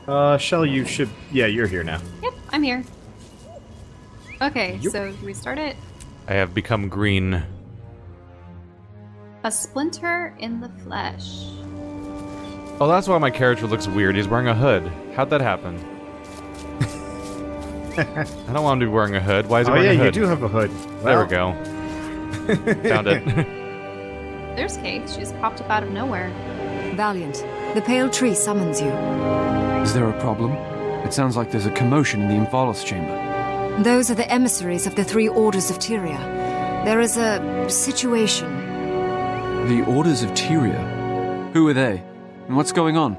Shell, you should... Yeah, you're here now. Yep, I'm here. Okay, Yep. so do we start it? I have become green. A splinter in the flesh. Oh, that's why my character looks weird. He's wearing a hood. How'd that happen? I don't want him to be wearing a hood. Why is he wearing a hood? Oh yeah, you do have a hood. There we go. Found it. There's Kate. She's popped up out of nowhere. Valiant, the pale tree summons you. Is there a problem? It sounds like there's a commotion in the Invalos chamber. Those are the emissaries of the three orders of Tyria. There is a situation. The Orders of Tyria? Who are they? And what's going on?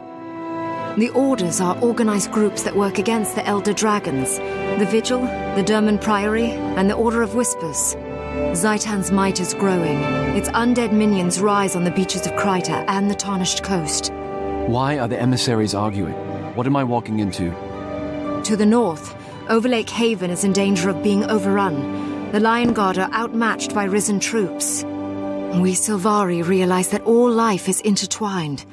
The Orders are organized groups that work against the Elder Dragons. The Vigil, the Derman Priory, and the Order of Whispers. Zaitan's might is growing. Its undead minions rise on the beaches of Kryta and the Tarnished Coast. Why are the emissaries arguing? What am I walking into? To the north, Overlake Haven is in danger of being overrun. The Lion Guard are outmatched by risen troops. We Sylvari realize that all life is intertwined.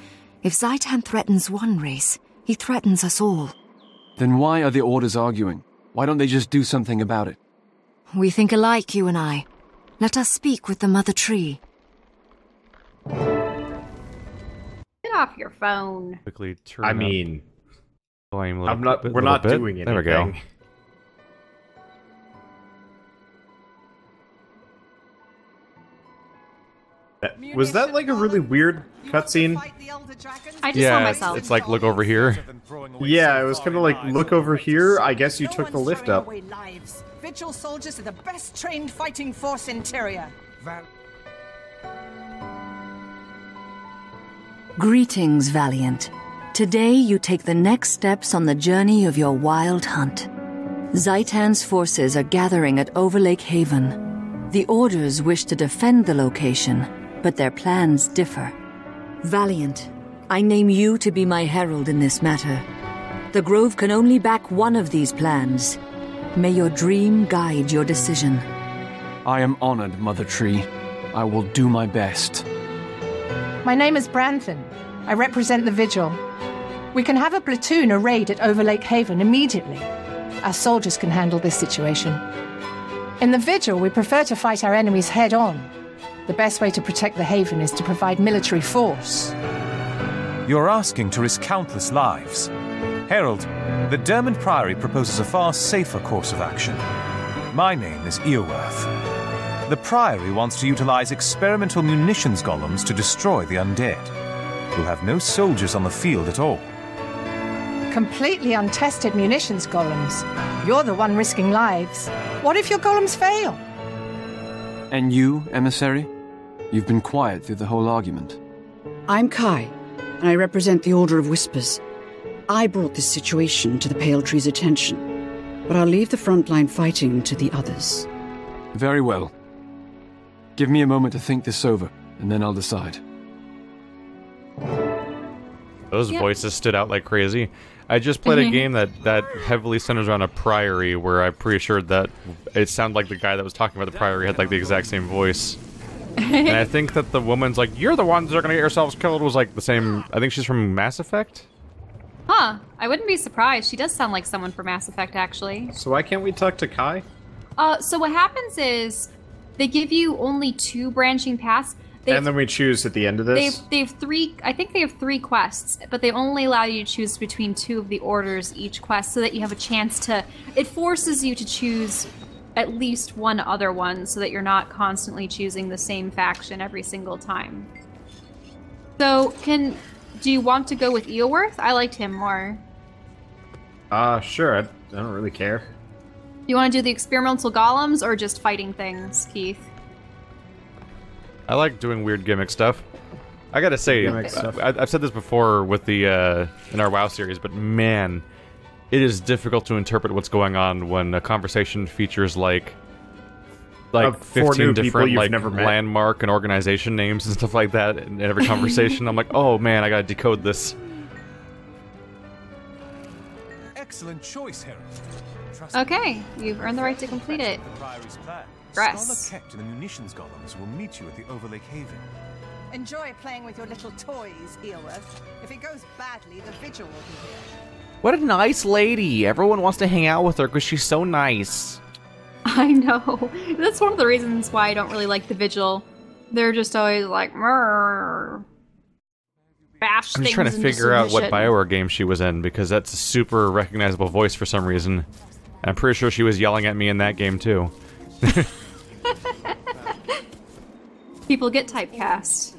If Zaitan threatens one race, he threatens us all. Then why are the Orders arguing? Why don't they just do something about it? We think alike, you and I. Let us speak with the Mother Tree. Get off your phone. Quickly turn I up mean... volume a little I'm not... bit, We're little not bit. doing anything. There we go. Was that like a really weird cutscene? I just saw Yeah, myself. it's like, look over here. Yeah, it was kind of like, look over here, I guess you took the lift up. Vigil soldiers are the best trained fighting force in Tyria. Greetings, Valiant. Today you take the next steps on the journey of your wild hunt. Zaitan's forces are gathering at Overlake Haven. The Orders wish to defend the location, but their plans differ. Valiant, I name you to be my herald in this matter. The Grove can only back one of these plans. May your dream guide your decision. I am honored, Mother Tree. I will do my best. My name is Branthan. I represent the Vigil. We can have a platoon or raid at Overlake Haven immediately. Our soldiers can handle this situation. In the Vigil, we prefer to fight our enemies head-on. The best way to protect the Haven is to provide military force. You're asking to risk countless lives. Herald, the Derman Priory proposes a far safer course of action. My name is Earworth. The Priory wants to utilize experimental munitions golems to destroy the undead. You'll have no soldiers on the field at all. Completely untested munitions golems. You're the one risking lives. What if your golems fail? And you, emissary? You've been quiet through the whole argument. I'm Kai, and I represent the Order of Whispers. I brought this situation to the Pale Tree's attention, but I'll leave the frontline fighting to the others. Very well. Give me a moment to think this over, and then I'll decide. Those voices stood out like crazy. I just played a game that heavily centers around a priory, where I'm pretty sure that it sounded like the guy that was talking about the priory had like the exact same voice. And I think that the woman's like, "You're the ones that are gonna get yourselves killed," was like the same. I think she's from Mass Effect. Huh. I wouldn't be surprised. She does sound like someone from Mass Effect, actually. So why can't we talk to Kai? So what happens is they give you only 2 branching paths. And then we choose at the end of this? They have 3, I think they have 3 quests, but they only allow you to choose between 2 of the orders each quest so that you have a chance to... It forces you to choose at least one other one so that you're not constantly choosing the same faction every single time. So, do you want to go with Eowyrth? I liked him more. Sure. I don't really care. Do you want to do the experimental golems or just fighting things, Keith? I like doing weird gimmick stuff. I gotta say, I've said this before with the in our WoW series, but man, it is difficult to interpret what's going on when a conversation features like 15 different like landmark and organization names and stuff like that in every conversation. I'm like, oh man, I gotta decode this. Excellent choice, Herald. Okay, you've earned the right to complete it. Scholar kept in the munitions golems will meet you at the Overlake Haven. Enjoy playing with your little toys, Eowyrth. If it goes badly, the Vigil will be here. What a nice lady. Everyone wants to hang out with her because she's so nice. I know. That's one of the reasons why I don't really like the Vigil. They're just always like, "Mrrr." Bash I'm things just trying to into figure out what submission. BioWare game she was in, because that's a super recognizable voice for some reason. And I'm pretty sure she was yelling at me in that game, too. People get typecast.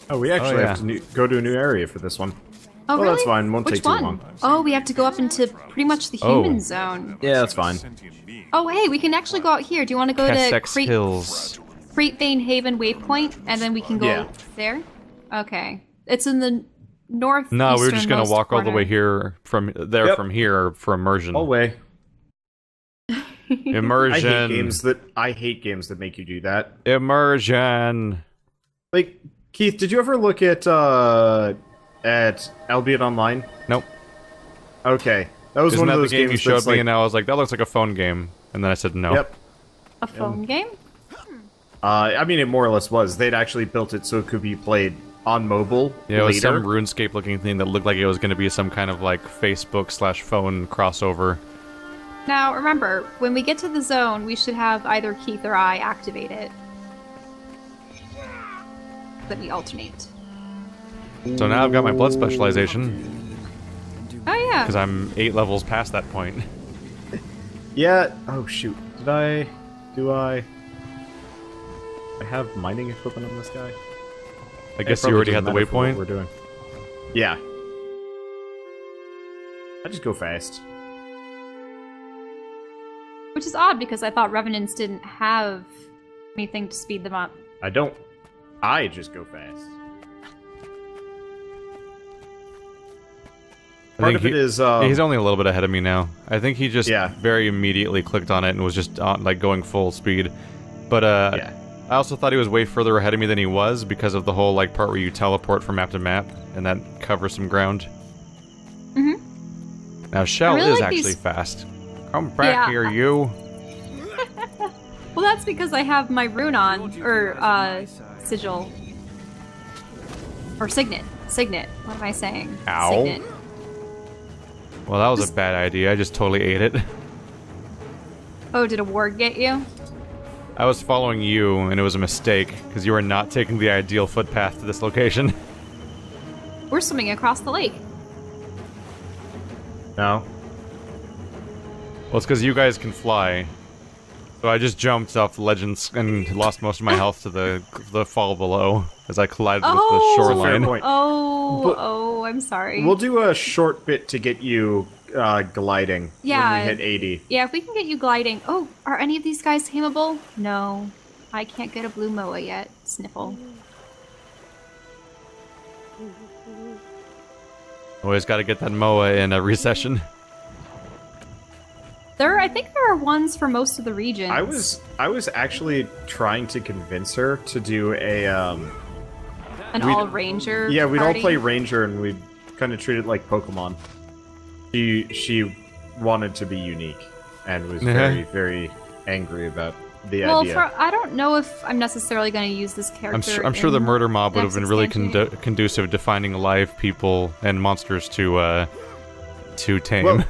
Oh, we actually have to go to a new area for this one. Oh, well, really? that's fine. Won't Which take too one? long. Oh, we have to go up into pretty much the human zone. Yeah, that's fine. Oh, hey, we can actually go out here. Do you want to go to Cassex Hills. Crate Vein Haven Waypoint, and then we can go there? Okay. It's in the north. No, we were just going to walk all the way here from from here for immersion. All way. Immersion. I hate games that make you do that. Immersion. Like, Keith, did you ever look at Albeit Online? Nope. Okay. That was one of those game games you showed me, like, and I was like, that looks like a phone game. And then I said no. Yep. A phone game? I mean, it more or less was. They'd actually built it so it could be played on mobile Yeah, it was later. some RuneScape-looking thing that looked like it was going to be some kind of, like, Facebook/phone crossover. Now, remember, when we get to the zone, we should have either Keith or I activate it. That we alternate. So now I've got my blood specialization. Oh, yeah. Because I'm 8 levels past that point. Yeah. Oh, shoot. Do I have mining equipment on this guy? I guess you already had the waypoint? We're doing. Yeah. I just go fast. Which is odd, because I thought Revenants didn't have anything to speed them up. I don't. I just go fast. Part of it is he's only a little bit ahead of me now. I think he just very immediately clicked on it and was just like going full speed. But I also thought he was way further ahead of me than he was because of the whole like part where you teleport from map to map and that covers some ground. Now Shell really is like actually these... fast. Come back here, you. Well, that's because I have my rune on, or sigil, or signet. Signet. What am I saying? Ow. Signet. Well, that was a bad idea. I just totally ate it. Oh, did a ward get you? I was following you, and it was a mistake, because you were not taking the ideal footpath to this location. We're swimming across the lake. No. Well, it's because you guys can fly. So I just jumped off the ledges and lost most of my health to the fall below as I collided with the shoreline. Oh, I'm sorry. We'll do a short bit to get you gliding when we hit 80. Yeah, if we can get you gliding. Oh, are any of these guys tameable? No. I can't get a blue moa yet. Sniffle. Always got to get that moa in every session. I think there are ones for most of the regions. I was actually trying to convince her to do a an all ranger. Yeah, we'd party. all play ranger and we'd kind of treat it like Pokemon. She wanted to be unique and was very, very angry about the idea. Well, I don't know if I'm necessarily going to use this character. I'm sure the murder mob would have been really expansion. conducive to finding alive people and monsters to tame. Well,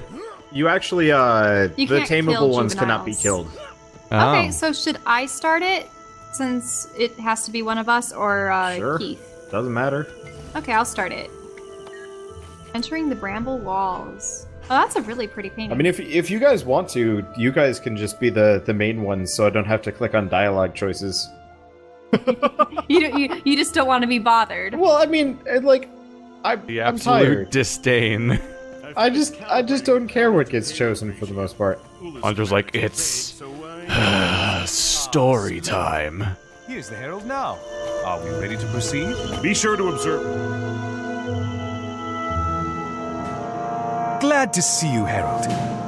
you actually, the can't tameable kill ones cannot be juveniles. killed. Oh. Okay, so should I start it since it has to be one of us, or Sure. Keith? Doesn't matter. Okay, I'll start it. Entering the bramble walls. Oh, that's a really pretty painting. I mean, if you guys want to, you guys can just be the main ones, so I don't have to click on dialogue choices. you just don't want to be bothered. Well, I mean, like, The I'm absolute tired. disdain. I just don't care what gets chosen for the most part. Andrew's like, it's story time. Here's the Herald now. Are we ready to proceed? Be sure to observe. Glad to see you, Herald.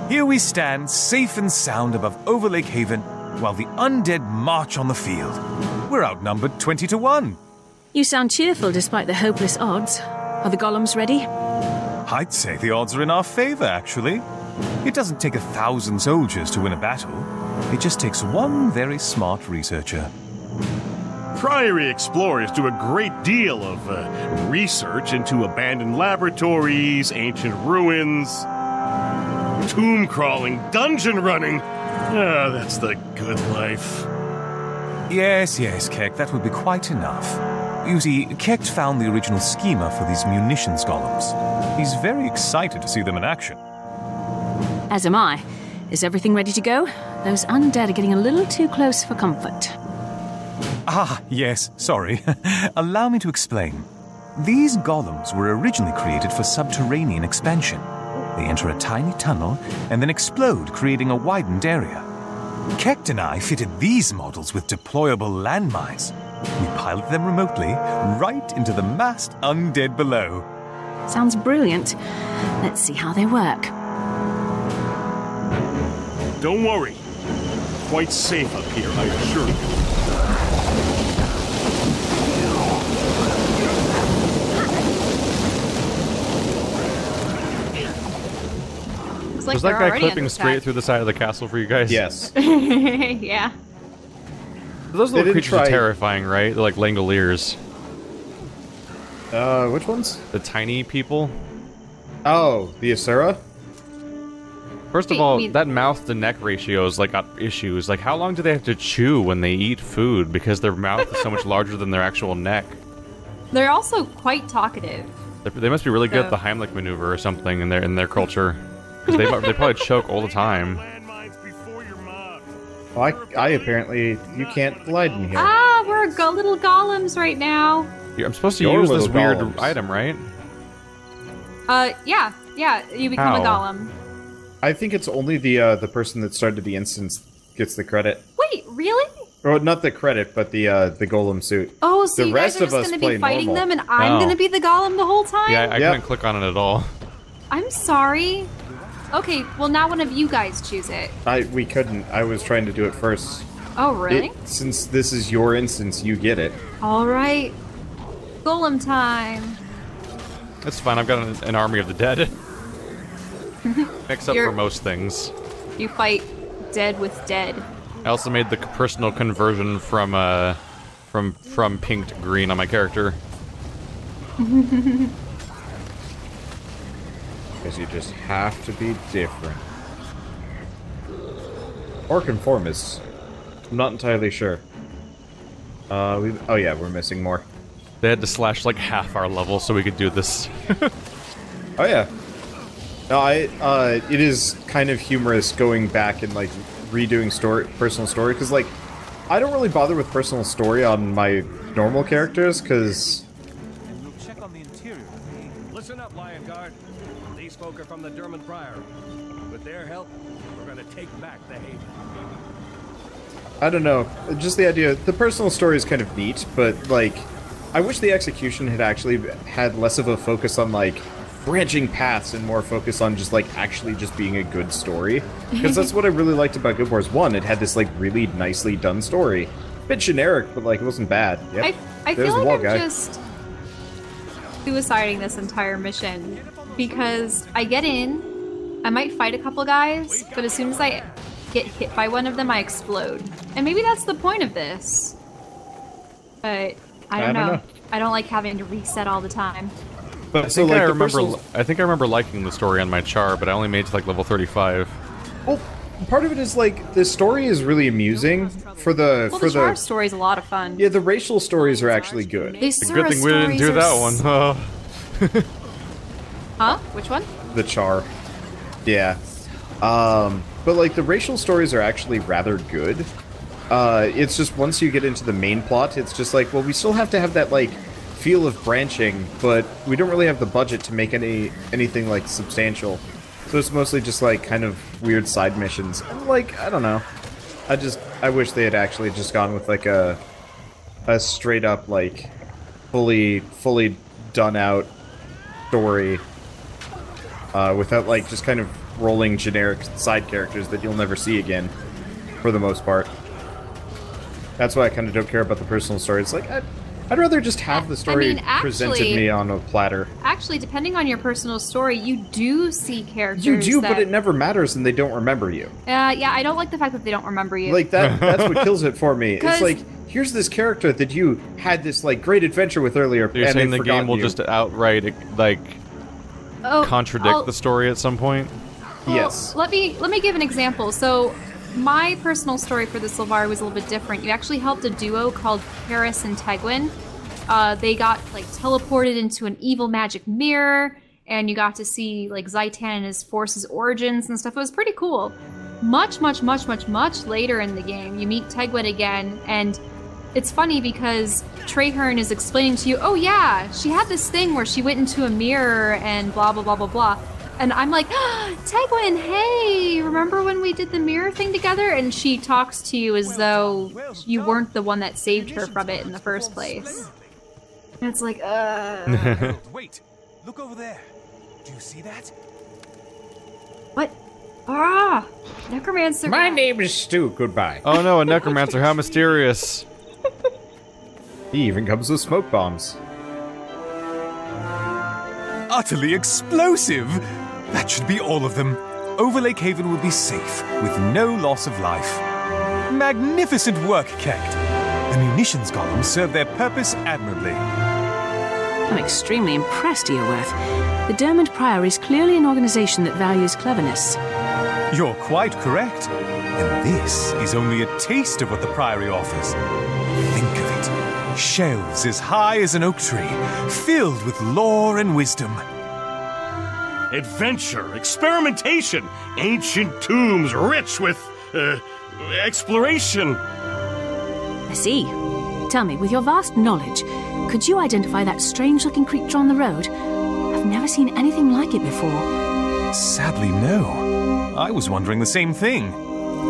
Here we stand, safe and sound above Overlake Haven, while the undead march on the field. We're outnumbered 20 to 1. You sound cheerful despite the hopeless odds. Are the golems ready? I'd say the odds are in our favor, actually. It doesn't take 1,000 soldiers to win a battle. It just takes one very smart researcher. Priory explorers do a great deal of research into abandoned laboratories, ancient ruins. Tomb crawling, dungeon running. Ah, that's the good life. Yes, Keck, that would be quite enough. You see, Keck found the original schema for these munitions golems. He's very excited to see them in action. As am I. Is everything ready to go? Those undead are getting a little too close for comfort. Ah, yes, sorry. Allow me to explain. These golems were originally created for subterranean expansion. They enter a tiny tunnel and then explode, creating a widened area. Keck and I fitted these models with deployable landmines. We piloted them remotely right into the massed undead below. Sounds brilliant. Let's see how they work. Don't worry. Quite safe up here, I assure you. Like was that guy clipping straight attack. through the side of the castle for you guys? Yes. Yeah. Those little creatures are terrifying, right? They're like Langoliers. Which ones? The tiny people. Oh, the Asura? First of all, that mouth-to-neck ratio is like got issues. Like, how long do they have to chew when they eat food? Because their mouth is so much larger than their actual neck. They're also quite talkative. They must be really good at the Heimlich maneuver or something in their culture. Because they probably choke all the time. Well, I apparently... You can't glide in here. Ah, we're little golems right now. I'm supposed to use this weird item, right? Yeah. You become a golem. I think it's only the person that started the instance gets the credit. Wait, really? Or not the credit, but the golem suit. Oh, so the you rest guys are of just us going to be fighting normal. them, and I'm going to be the golem the whole time? Yeah, I couldn't click on it at all. I'm sorry. Okay, well now one of you guys choose it. We couldn't. I was trying to do it first. Oh, really? Since this is your instance, you get it. All right. Golem time. That's fine. I've got an army of the dead. Except for most things. You fight dead with dead. I also made the personal conversion from pink to green on my character. Because you just have to be different. Or conformist. I'm not entirely sure. Oh yeah, we're missing more. They had to slash like half our level so we could do this. Oh yeah. No, it is kind of humorous going back and like redoing personal story, because like I don't really bother with personal story on my normal characters, because check on the interior. Listen up, Lion Guard. These folk are from the Dermot Priory. With their help, we're gonna take back the Haven. I don't know, just the idea, the personal story is kind of neat, but like I wish the execution had actually had less of a focus on like branching paths and more focus on just like actually just being a good story, because that's what I really liked about Guild Wars 1. It had this like really nicely done story, a bit generic, but like it wasn't bad. Yep. I feel like I'm just suiciding this entire mission, because I get in, I might fight a couple guys, but as soon as I get hit by one of them, I explode. And maybe that's the point of this. But I don't know. I don't like having to reset all the time. But I think I remember liking the story on my char, but I only made it to like level 35. Well, part of it is like the story is really amusing for the the char story is a lot of fun. Yeah, the racial stories are actually good. It's a good thing we didn't do that one. Huh? Which one? The char. Yeah. But like the racial stories are actually rather good. It's just once you get into the main plot, it's just like, well, we still have to have that like feel of branching, but we don't really have the budget to make anything like substantial. So it's mostly just like kind of weird side missions. And like, I don't know. I wish they had actually just gone with like a straight up like fully done out story without like just kind of rolling generic side characters that you'll never see again for the most part. That's why I kind of don't care about the personal story. It's like I'd rather just have the story presented me on a platter. Actually, depending on your personal story, you do see characters. You do, but it never matters, and they don't remember you. Yeah, I don't like the fact that they don't remember you. Like that's what kills it for me. It's like, here's this character that you had this like great adventure with earlier, You're and saying the game will you. just outright like contradict the story at some point? Well, Yes. Let me give an example. So, my personal story for the Sylvari was a little bit different. You actually helped a duo called Paris and Tegwin. They got like teleported into an evil magic mirror, and you got to see like Zaitan and his force's origins and stuff. It was pretty cool. Much later in the game, you meet Tegwin again, and it's funny because Traherne is explaining to you, oh yeah, she had this thing where she went into a mirror and blah, blah, blah, blah, blah. And I'm like, Tegwin, hey, remember when we did the mirror thing together? And she talks to you as though you weren't the one that saved her from it in the first place. And it's like, Wait, look over there. Do you see that? What? Necromancer. My name is Stu. Goodbye. Oh no, a Necromancer, how mysterious. He even comes with smoke bombs. Utterly explosive! That should be all of them. Overlake Haven will be safe, with no loss of life. Magnificent work, Kekt. The munitions columns serve their purpose admirably. I'm extremely impressed, Eorworth. The Dermot Priory is clearly an organization that values cleverness. You're quite correct. And this is only a taste of what the Priory offers. Think of it. Shelves as high as an oak tree, filled with lore and wisdom. Adventure, experimentation, ancient tombs rich with, exploration. I see. Tell me, with your vast knowledge, could you identify that strange-looking creature on the road? I've never seen anything like it before. Sadly, no. I was wondering the same thing.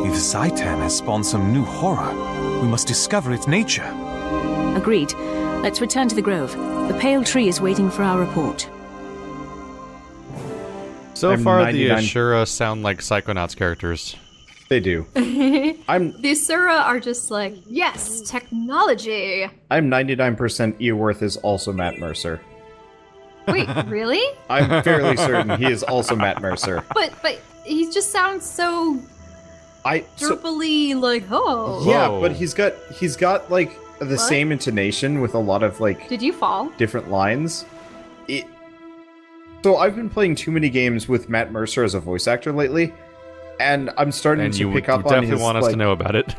If Zaitan has spawned some new horror, we must discover its nature. Agreed. Let's return to the grove. The pale tree is waiting for our report. So far, the Ashura sound like Psychonauts characters. They do. The Asura are just like, yes, technology. I'm 99% Eorworth is also Matt Mercer. Wait, really? I'm fairly certain he is also Matt Mercer. But he just sounds so derpily like, oh. Yeah, but he's got like the same intonation with a lot of like. Did you fall? Different lines. So I've been playing too many games with Matt Mercer as a voice actor lately, and I'm starting to pick up on his. You definitely want us to know about it.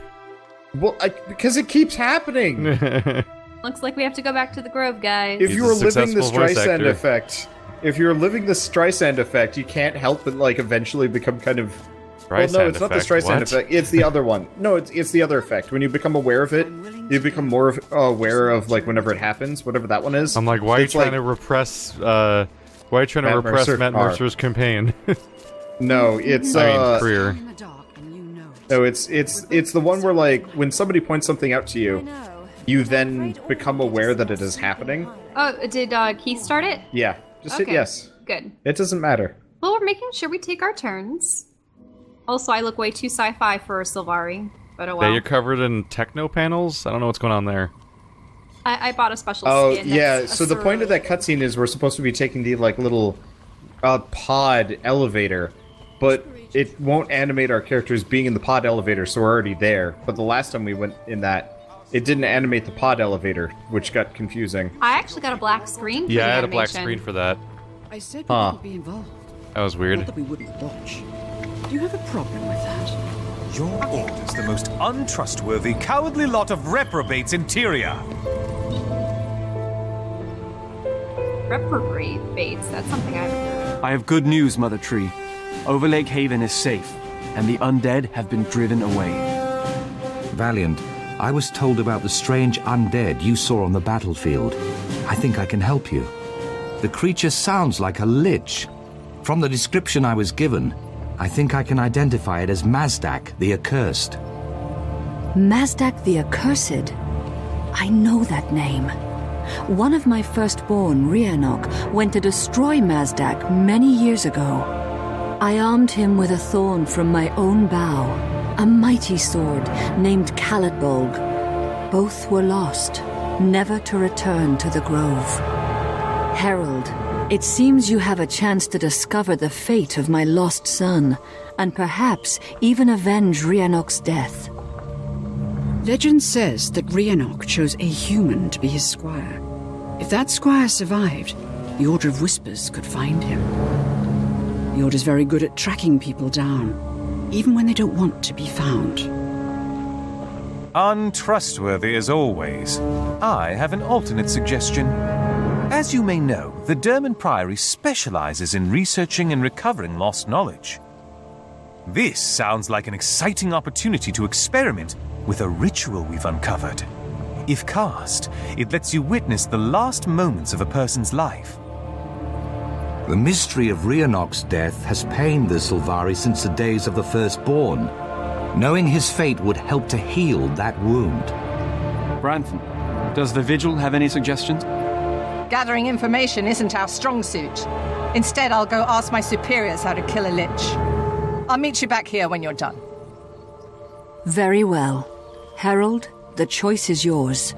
Well, because it keeps happening. Looks like we have to go back to the Grove, guys. If you were living the Streisand effect, you can't help but like eventually become kind of. Well, no, it's not the Streisand effect. It's the other one. No, it's the other effect. When you become aware of it, you become more aware of like whenever it happens, whatever that one is. I'm like, why are you trying to repress? Why are you trying to repress Matt Mercer's campaign? No, it's career. No, it's the one where like when somebody points something out to you, you then become aware that it is happening. Oh, did Keith start it? Yeah, just hit yes. Good. It doesn't matter. Well, we're making sure we take our turns. Also, I look way too sci-fi for a Sylvari, but oh well. Yeah, you're covered in techno panels? I don't know what's going on there. I bought a special skin. Oh, yeah, so the point of that cutscene is we're supposed to be taking the, like, little pod elevator, but it won't animate our characters being in the pod elevator, so we're already there. But the last time we went in that, it didn't animate the pod elevator, which got confusing. I actually got a black screen for Yeah, the I had animation. a black screen for that. I said we wouldn't be involved. That was weird. Not that we wouldn't watch. Do you have a problem with that? Your order's the most untrustworthy, cowardly lot of reprobates in Tyria. Reprobates? That's something I haven't heard. I have good news, Mother Tree. Overlake Haven is safe, and the undead have been driven away. Valiant, I was told about the strange undead you saw on the battlefield. I think I can help you. The creature sounds like a lich. From the description I was given, I think I can identify it as Mazdak the Accursed. Mazdak the Accursed? I know that name. One of my firstborn, Rhiannoch, went to destroy Mazdak many years ago. I armed him with a thorn from my own bow, a mighty sword named Calitbolg. Both were lost, never to return to the Grove. Herald, it seems you have a chance to discover the fate of my lost son, and perhaps even avenge Rhiannoch's death. Legend says that Rhiannoch chose a human to be his squire. If that squire survived, the Order of Whispers could find him. The Order's very good at tracking people down, even when they don't want to be found. Untrustworthy as always. I have an alternate suggestion. As you may know, the Derman Priory specializes in researching and recovering lost knowledge. This sounds like an exciting opportunity to experiment with a ritual we've uncovered. If cast, it lets you witness the last moments of a person's life. The mystery of Rhiannoc's death has pained the Sylvari since the days of the Firstborn. Knowing his fate would help to heal that wound. Brantham, does the Vigil have any suggestions? Gathering information isn't our strong suit. Instead, I'll go ask my superiors how to kill a lich. I'll meet you back here when you're done. Very well. Herald, the choice is yours.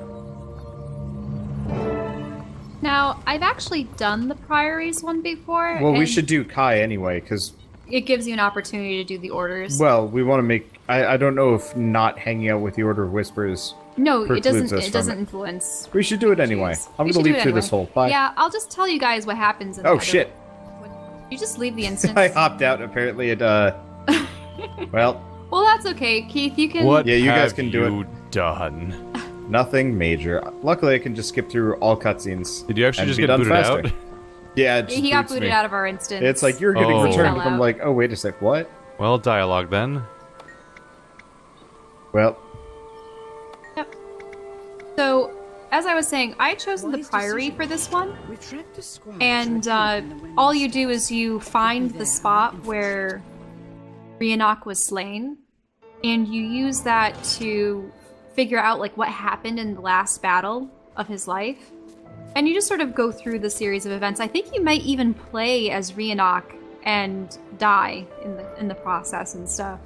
Now, I've actually done the Priories one before. Well, we should do Kai anyway, because... It gives you an opportunity to do the orders. Well, we want to make... I don't know if not hanging out with the Order of Whispers... No, it doesn't influence. We should do it anyway. I'm going to leap through this hole. Bye. Yeah, I'll just tell you guys what happens in the Oh, shit. You just leave the instance. I hopped out, apparently it, well... Well, that's okay. Keith, you can... What yeah, you guys have can do you it. done? Nothing major. Luckily, I can just skip through all cutscenes. Did you actually just get booted out? Yeah, it just he got boots booted me. out of our instance. It's like, you're getting returned. Fell I'm out. like, oh, wait a sec, what? Well, dialogue then. Well... Yep. So, as I was saying, I chose the Priory for this one. And all you do is you find the spot where Rhiannoc was slain, and you use that to figure out like what happened in the last battle of his life. And you just sort of go through the series of events. I think you might even play as Rhiannoc and die in the process and stuff.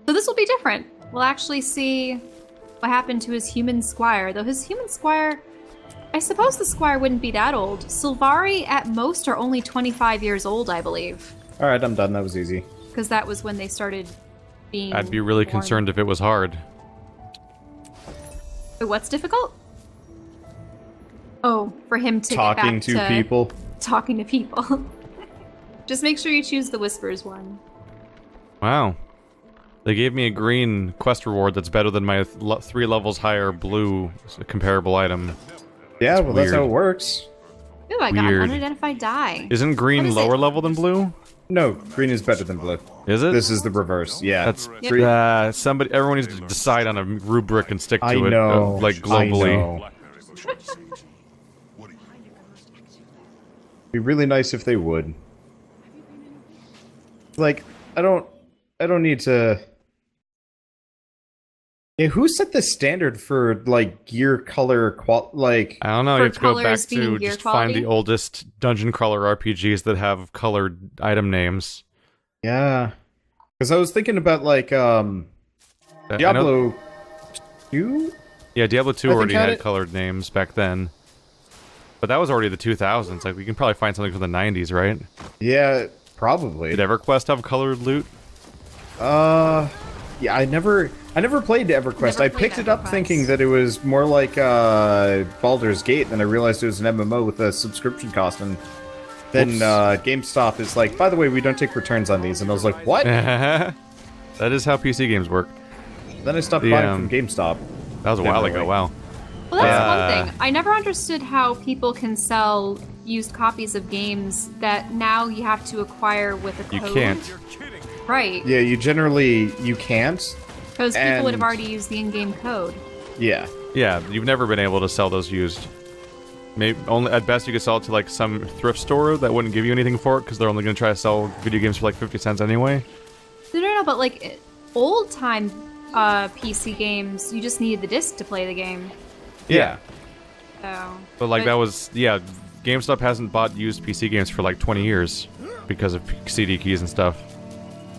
So this will be different. We'll actually see what happened to his human squire, though his human squire, I suppose the squire wouldn't be that old. Sylvari at most are only 25 years old, I believe. Alright, I'm done. That was easy. Because that was when they started being I'd be really born. concerned if it was hard. Wait, what's difficult? Oh, for him to Talking get back to people. Talking to people. Just make sure you choose the Whispers one. Wow. They gave me a green quest reward that's better than my 3 levels higher blue comparable item. Yeah, it's well, weird. that's how it works. Ooh, I got Weird. an unidentified die. Isn't green lower level than blue? No, green is better than blue. Is it? This is the reverse, yeah. That's Yep. everyone needs to decide on a rubric and stick to I it, know. like globally. I know. Be really nice if they would. Like, I don't need to... Yeah, who set the standard for, like, gear color like... I don't know, For you have to go back colors being to gear just quality? find the oldest dungeon crawler RPGs that have colored item names. Yeah. Because I was thinking about, like, Diablo 2? Yeah, Diablo 2 I think already had had it. colored names back then. But that was already the 2000s. Like, we can probably find something from the 90s, right? Yeah, probably. Did EverQuest have colored loot? Yeah, I never played EverQuest. I picked it up thinking that it was more like Baldur's Gate, then I realized it was an MMO with a subscription cost, and then GameStop is like, by the way, we don't take returns on these, and I was like, what? That is how PC games work. Then I stopped buying from GameStop. That was a while ago, wow. Well, that's one thing. I never understood how people can sell used copies of games that now you have to acquire with a code. You can't. Right. Yeah, you can't. Because people would have already used the in-game code. Yeah. Yeah, you've never been able to sell those used. Maybe only at best you could sell it to like some thrift store that wouldn't give you anything for it because they're only going to try to sell video games for like 50 cents anyway. No, but like old-time PC games, you just needed the disc to play the game. Yeah. So. But like that was, yeah, GameStop hasn't bought used PC games for like 20 years because of CD keys and stuff.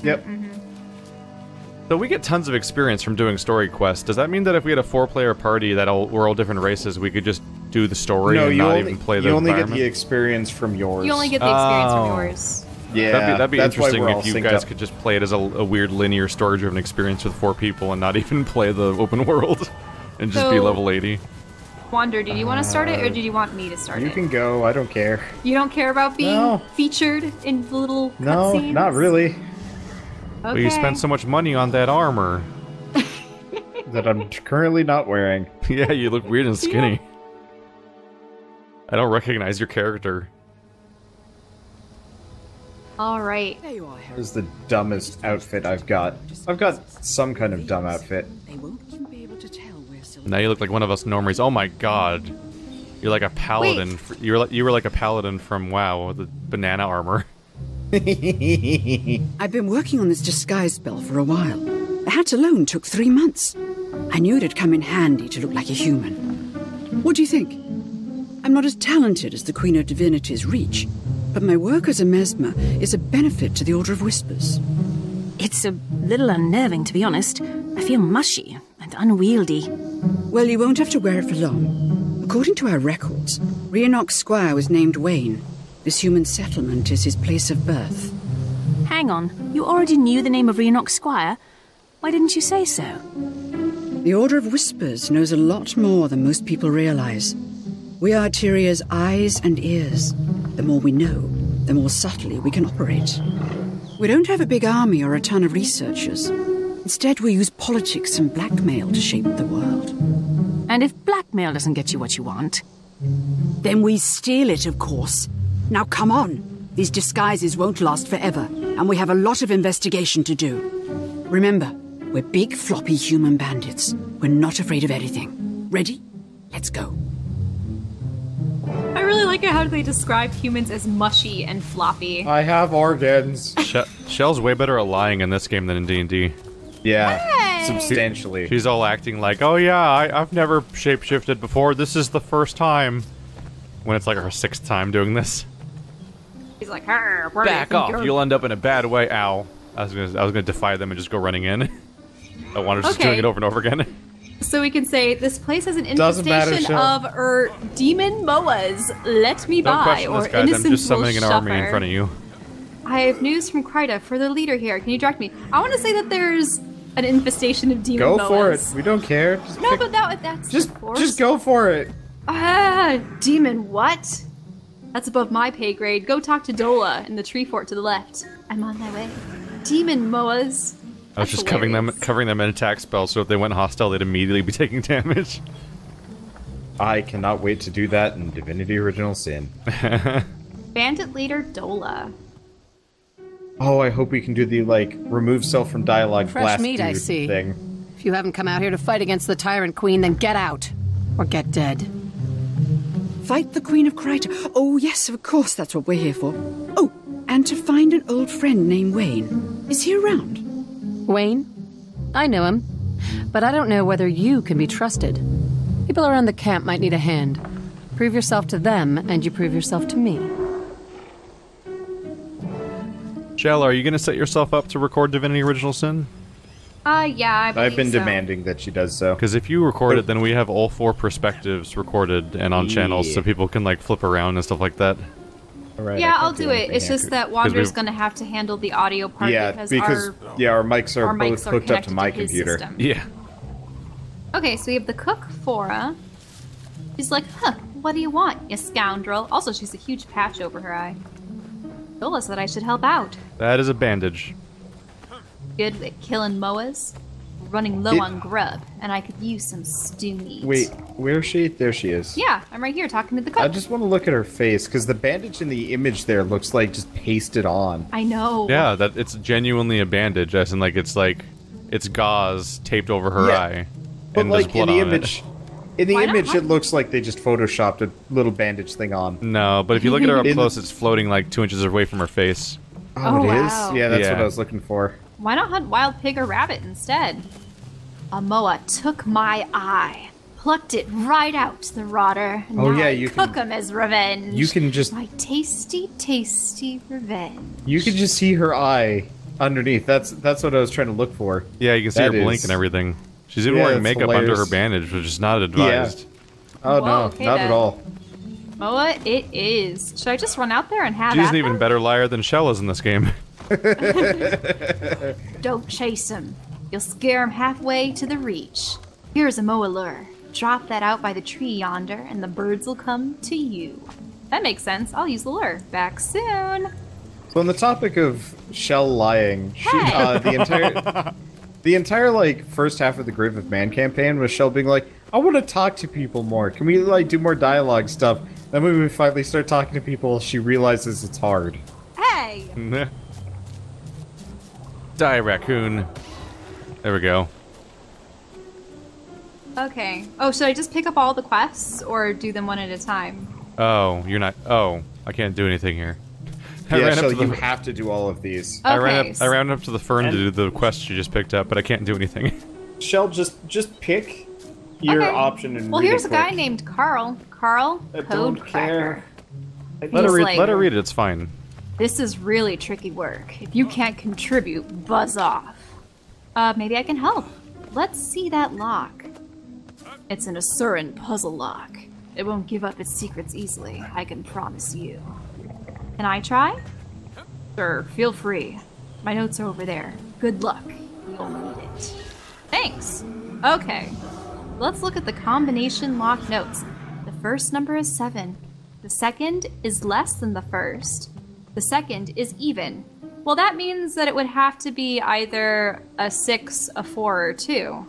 Yep. So we get tons of experience from doing story quests. Does that mean that if we had a 4-player party that were all different races, we could just do the story and not even play the environment? You only get the experience from yours. You only get the experience from yours. Yeah, that'd be that's why interesting we're all if you synced guys up. could just play it as a weird linear story-driven experience with 4 people and not even play the open world and just be So- level 80. Wander, did you want to start it, or did you want me to start it? You can go. I don't care. You don't care about being featured in the little cutscenes? No, not really. Okay. Well, you spent so much money on that armor. That I'm currently not wearing. Yeah, you look weird and skinny. I don't recognize your character. Alright. This is the dumbest outfit I've got. I've got some kind of dumb outfit. Now you look like one of us normies. Oh my god. You're like a paladin. You were like a paladin from WoW with the banana armor. I've been working on this disguise spell for a while. The hat alone took 3 months. I knew it'd come in handy to look like a human. What do you think? I'm not as talented as the Queen of Divinity's Reach, but my work as a mesmer is a benefit to the Order of Whispers. It's a little unnerving, to be honest. I feel mushy and unwieldy. Well, you won't have to wear it for long. According to our records, Rhenox Squire was named Wayne. This human settlement is his place of birth. Hang on, you already knew the name of Rhenox Squire? Why didn't you say so? The Order of Whispers knows a lot more than most people realize. We are Tyria's eyes and ears. The more we know, the more subtly we can operate. We don't have a big army or a ton of researchers. Instead, we use politics and blackmail to shape the world. And if blackmail doesn't get you what you want? Then we steal it, of course. Now come on. These disguises won't last forever, and we have a lot of investigation to do. Remember, we're big, floppy human bandits. We're not afraid of anything. Ready? Let's go. I really like how they describe humans as mushy and floppy. I have organs. Shell's way better at lying in this game than in D&D. Yeah, substantially. She's all acting like, oh yeah, I've never shapeshifted before. This is the first time. When it's like her 6th time doing this. He's like, back off! You'll end up in a bad way. Ow! I was gonna defy them and just go running in. I wanted just doing it over and over again. So we can say this place has an infestation of demon moas. Let me by, or this, guys. innocent I'm just summoning an suffer. army in front of you. I have news from Kryta for the leader here. Can you direct me? I want to say that there's an infestation of demon moas. Go for it. We don't care. Just no, but that's just go for it. Demon what? That's above my pay grade. Go talk to Dola in the tree fort to the left. I'm on my way. Demon moas. I was just covering them in attack spells, so if they went hostile, they'd immediately be taking damage. I cannot wait to do that in Divinity Original Sin. Bandit leader Dola. Oh, I hope we can do the, like, remove self from dialogue Fresh blast meat, I see. thing. If you haven't come out here to fight against the Tyrant Queen, then get out. Or get dead. Fight the Queen of Kryta. Oh, yes, of course, that's what we're here for. Oh, and to find an old friend named Wayne. Is he around? Wayne? I know him. But I don't know whether you can be trusted. People around the camp might need a hand. Prove yourself to them, and you prove yourself to me. Shell, are you going to set yourself up to record Divinity Original Sin? Yeah, I believe I've been so. demanding that she does so. Because if you record it, then we have all 4 perspectives recorded and on channels, so people can, like, flip around and stuff like that. Right, yeah, I'll do it. It's just that Wander's going to have to handle the audio part because our mics are both hooked up to my computer. System. Yeah. Okay, so we have the cook, Fora. She's like, huh, what do you want, you scoundrel? Also, she's a huge patch over her eye. Dola said I should help out. That is a bandage. Good at killing moas. Running low on grub, and I could use some stew meat. Wait, where is she? There she is. Yeah, I'm right here talking to the cook. I just want to look at her face, because the bandage in the image there looks like just pasted on. I know. Yeah, that it's genuinely a bandage, as in, like, it's gauze taped over her eye. But, and like, there's blood in the on image... In the image, it looks like they just photoshopped a little bandage thing on. No, but if you look at her up close, it's floating like 2 inches away from her face. Oh, it is? Yeah, that's what I was looking for. Why not hunt wild pig or rabbit instead? A moa took my eye, plucked it right out the rotter. Oh, now yeah, I you cook him as revenge. You can just... My tasty, tasty revenge. You can just see her eye underneath. That's what I was trying to look for. Yeah, you can see her blink and everything. She's even wearing makeup under her bandage, which is not advised. Yeah. Oh, no, okay, not at all. Moa, it is. Should I just run out there and have She's at an even them? better liar than Shell is in this game. Don't chase him. You'll scare him halfway to the reach. Here's a Moa lure. Drop that out by the tree yonder, and the birds will come to you. That makes sense. I'll use the lure. Back soon. So on the topic of Shell lying, the entire like first half of the Grave of Man campaign was Shell being like, I want to talk to people more. Can we like do more dialogue stuff? Then when we finally start talking to people, she realizes it's hard. Hey! Die, raccoon. There we go. Okay. Oh, should I just pick up all the quests or do them one at a time? Oh, you're not. Oh, I can't do anything here. Yeah, Shell, you have to do all of these. Okay, I ran up to the fern to do the quest you just picked up, but I can't do anything. Shell, just pick your option and well, read here's it a guy quick. named Carl. Carl, I Code don't Cracker. care. Let her read it. It's fine. This is really tricky work. If you can't contribute, buzz off. Maybe I can help. Let's see that lock. It's an Asuran puzzle lock. It won't give up its secrets easily, I can promise you. Can I try? Sure, feel free. My notes are over there. Good luck. You'll need it. Thanks. Okay. Let's look at the combination lock notes. The first number is 7. The second is less than the first. The second is even. Well, that means that it would have to be either a 6, a 4, or 2.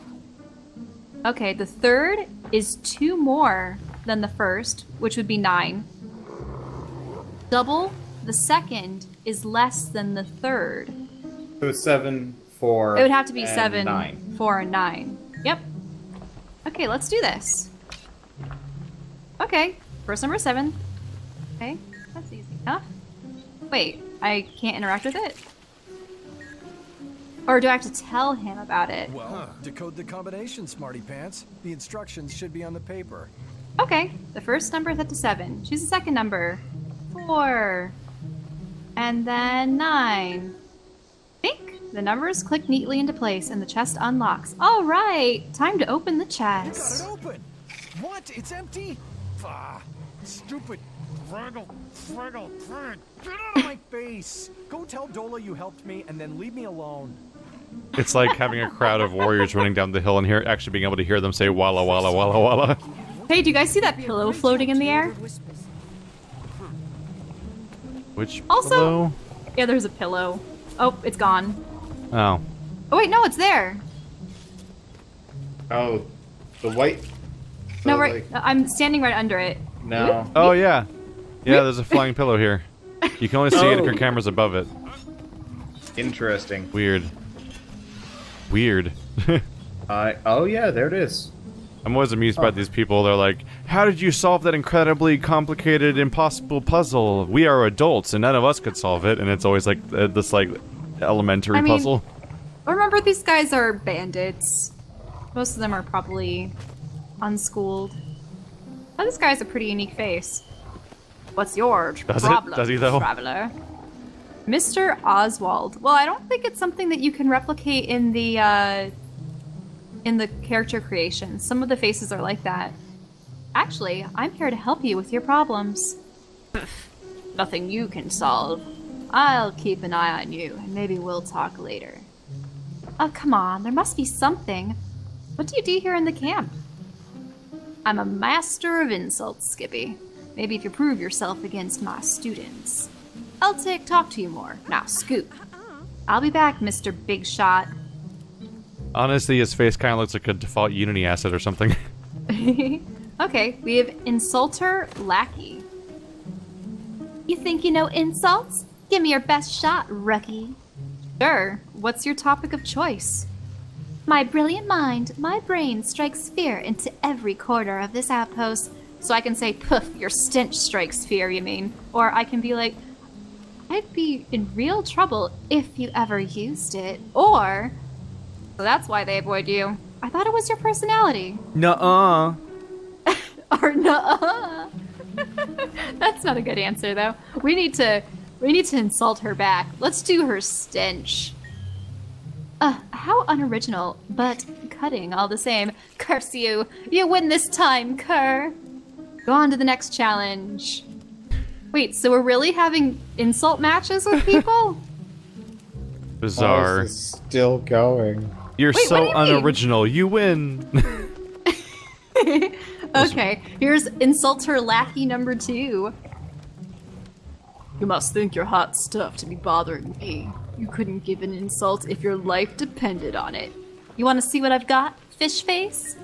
Okay, the third is 2 more than the first, which would be 9. Double the second is less than the third. So 7, 4. It would have to be and 7, 9. 4, and 9. Yep. Okay, let's do this. Okay, first number is 7. Okay, that's easy enough. Wait, I can't interact with it? Or do I have to tell him about it? Well, decode the combination, smarty pants. The instructions should be on the paper. Okay, the first number is set to 7. Choose the second number. 4. And then 9. Think. The numbers click neatly into place and the chest unlocks. All right, time to open the chest. You got it open. What? It's empty? Ah, stupid. Fraggle. Get out of my face. Go tell Dola you helped me and then leave me alone. It's like having a crowd of warriors running down the hill and actually being able to hear them say walla walla walla walla. Hey, do you guys see that pillow floating in the air? Which Also, pillow? Yeah, there's a pillow. Oh, it's gone. Oh. Oh wait, no, it's there. Oh, the white. No, right. I'm standing right under it. No. Oh yeah. Yeah, there's a flying pillow here. You can only see it if your camera's above it. Interesting. Weird. Oh yeah, there it is. I'm always amused by these people. They're like, how did you solve that incredibly complicated, impossible puzzle? We are adults and none of us could solve it. And it's always like this like elementary puzzle. Remember, these guys are bandits. Most of them are probably unschooled. Oh, this guy has a pretty unique face. What's your problem, Does he though? traveler? Mr. Oswald. Well, I don't think it's something that you can replicate in the character creation. Some of the faces are like that. Actually, I'm here to help you with your problems. Nothing you can solve. I'll keep an eye on you, and maybe we'll talk later. Oh, come on, there must be something. What do you do here in the camp? I'm a master of insults, Skippy. Maybe if you prove yourself against my students. I'll talk to you more. Now, scoot. I'll be back, Mr. Big Shot. Honestly, his face kind of looks like a default Unity asset or something. Okay, we have Insulter Lackey. You think you know insults? Give me your best shot, rookie. Sure. What's your topic of choice? My brilliant mind, my brain strikes fear into every corner of this outpost. So I can say, poof, your stench strikes fear, you mean? Or I can be like, I'd be in real trouble if you ever used it. Or, so that's why they avoid you. I thought it was your personality. Nuh-uh. Or nuh-uh. That's not a good answer, though. We need to insult her back. Let's do her stench. How unoriginal, but cutting all the same. Curse you! You win this time, cur! Go on to the next challenge. Wait, so we're really having insult matches with people? Bizarre. Oh, this is still going. You're Wait, so what do you mean? unoriginal. You win. Okay, here's insulter lackey number 2. You must think you're hot stuff to be bothering me. You couldn't give an insult if your life depended on it. You want to see what I've got? Fish face?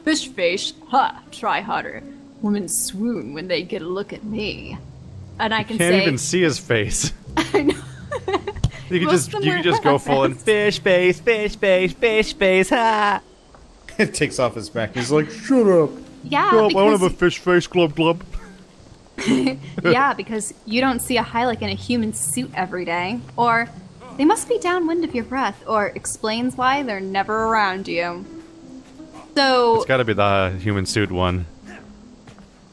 Fish face? Ha! Try harder. Women swoon when they get a look at me. And I can say... Can't even see his face. I know. You could just go full in fish face, fish face, fish face, ha! It takes off his back. He's like, shut up. Yeah, Glub, because... I want to have a fish face, glub glub. Yeah, because you don't see a Hylic in a human suit every day. Or, they must be downwind of your breath. Or, explains why they're never around you. So... It's gotta be the human suit one.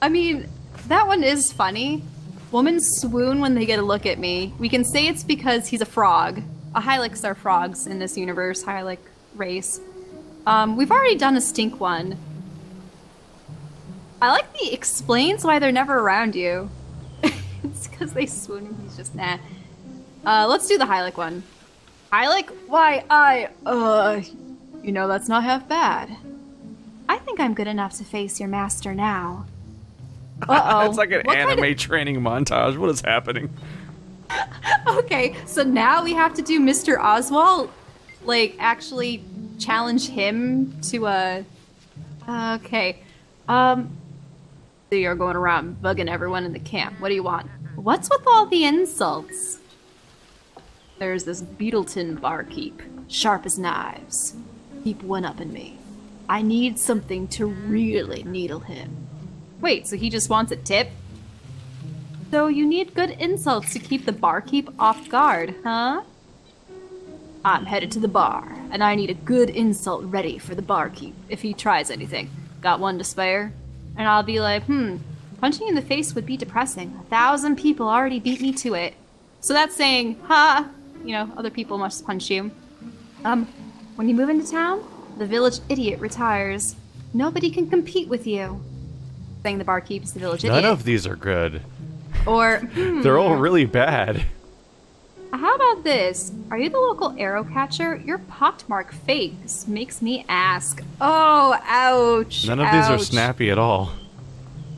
I mean, that one is funny. Women swoon when they get a look at me. We can say it's because he's a frog. Hylics are frogs in this universe, Hylic race. We've already done a stink one. I like the explains why they're never around you. It's because they swoon and he's just nah. Let's do the Hylic one. Hylic? Why, you know, that's not half bad. I think I'm good enough to face your master now. Uh-oh. It's like an anime training montage. What is happening? Okay, so now we have to do Mr. Oswald, like, actually challenge him to a... Okay. So you're going around bugging everyone in the camp. What do you want? What's with all the insults? There's this Beetleton barkeep, sharp as knives. Keep one-upping me. I need something to really needle him. Wait, so he just wants a tip? So you need good insults to keep the barkeep off guard, huh? I'm headed to the bar, and I need a good insult ready for the barkeep if he tries anything. Got one to spare? And I'll be like, punching in the face would be depressing. 1,000 people already beat me to it. So that's saying, ha! You know, other people must punch you. When you move into town, the village idiot retires. Nobody can compete with you. Saying the barkeep is the village idiot. None of these are good. Or, They're all really bad. How about this? Are you the local arrow catcher? Your pockmark face makes me ask. Oh, ouch. None of these are snappy at all.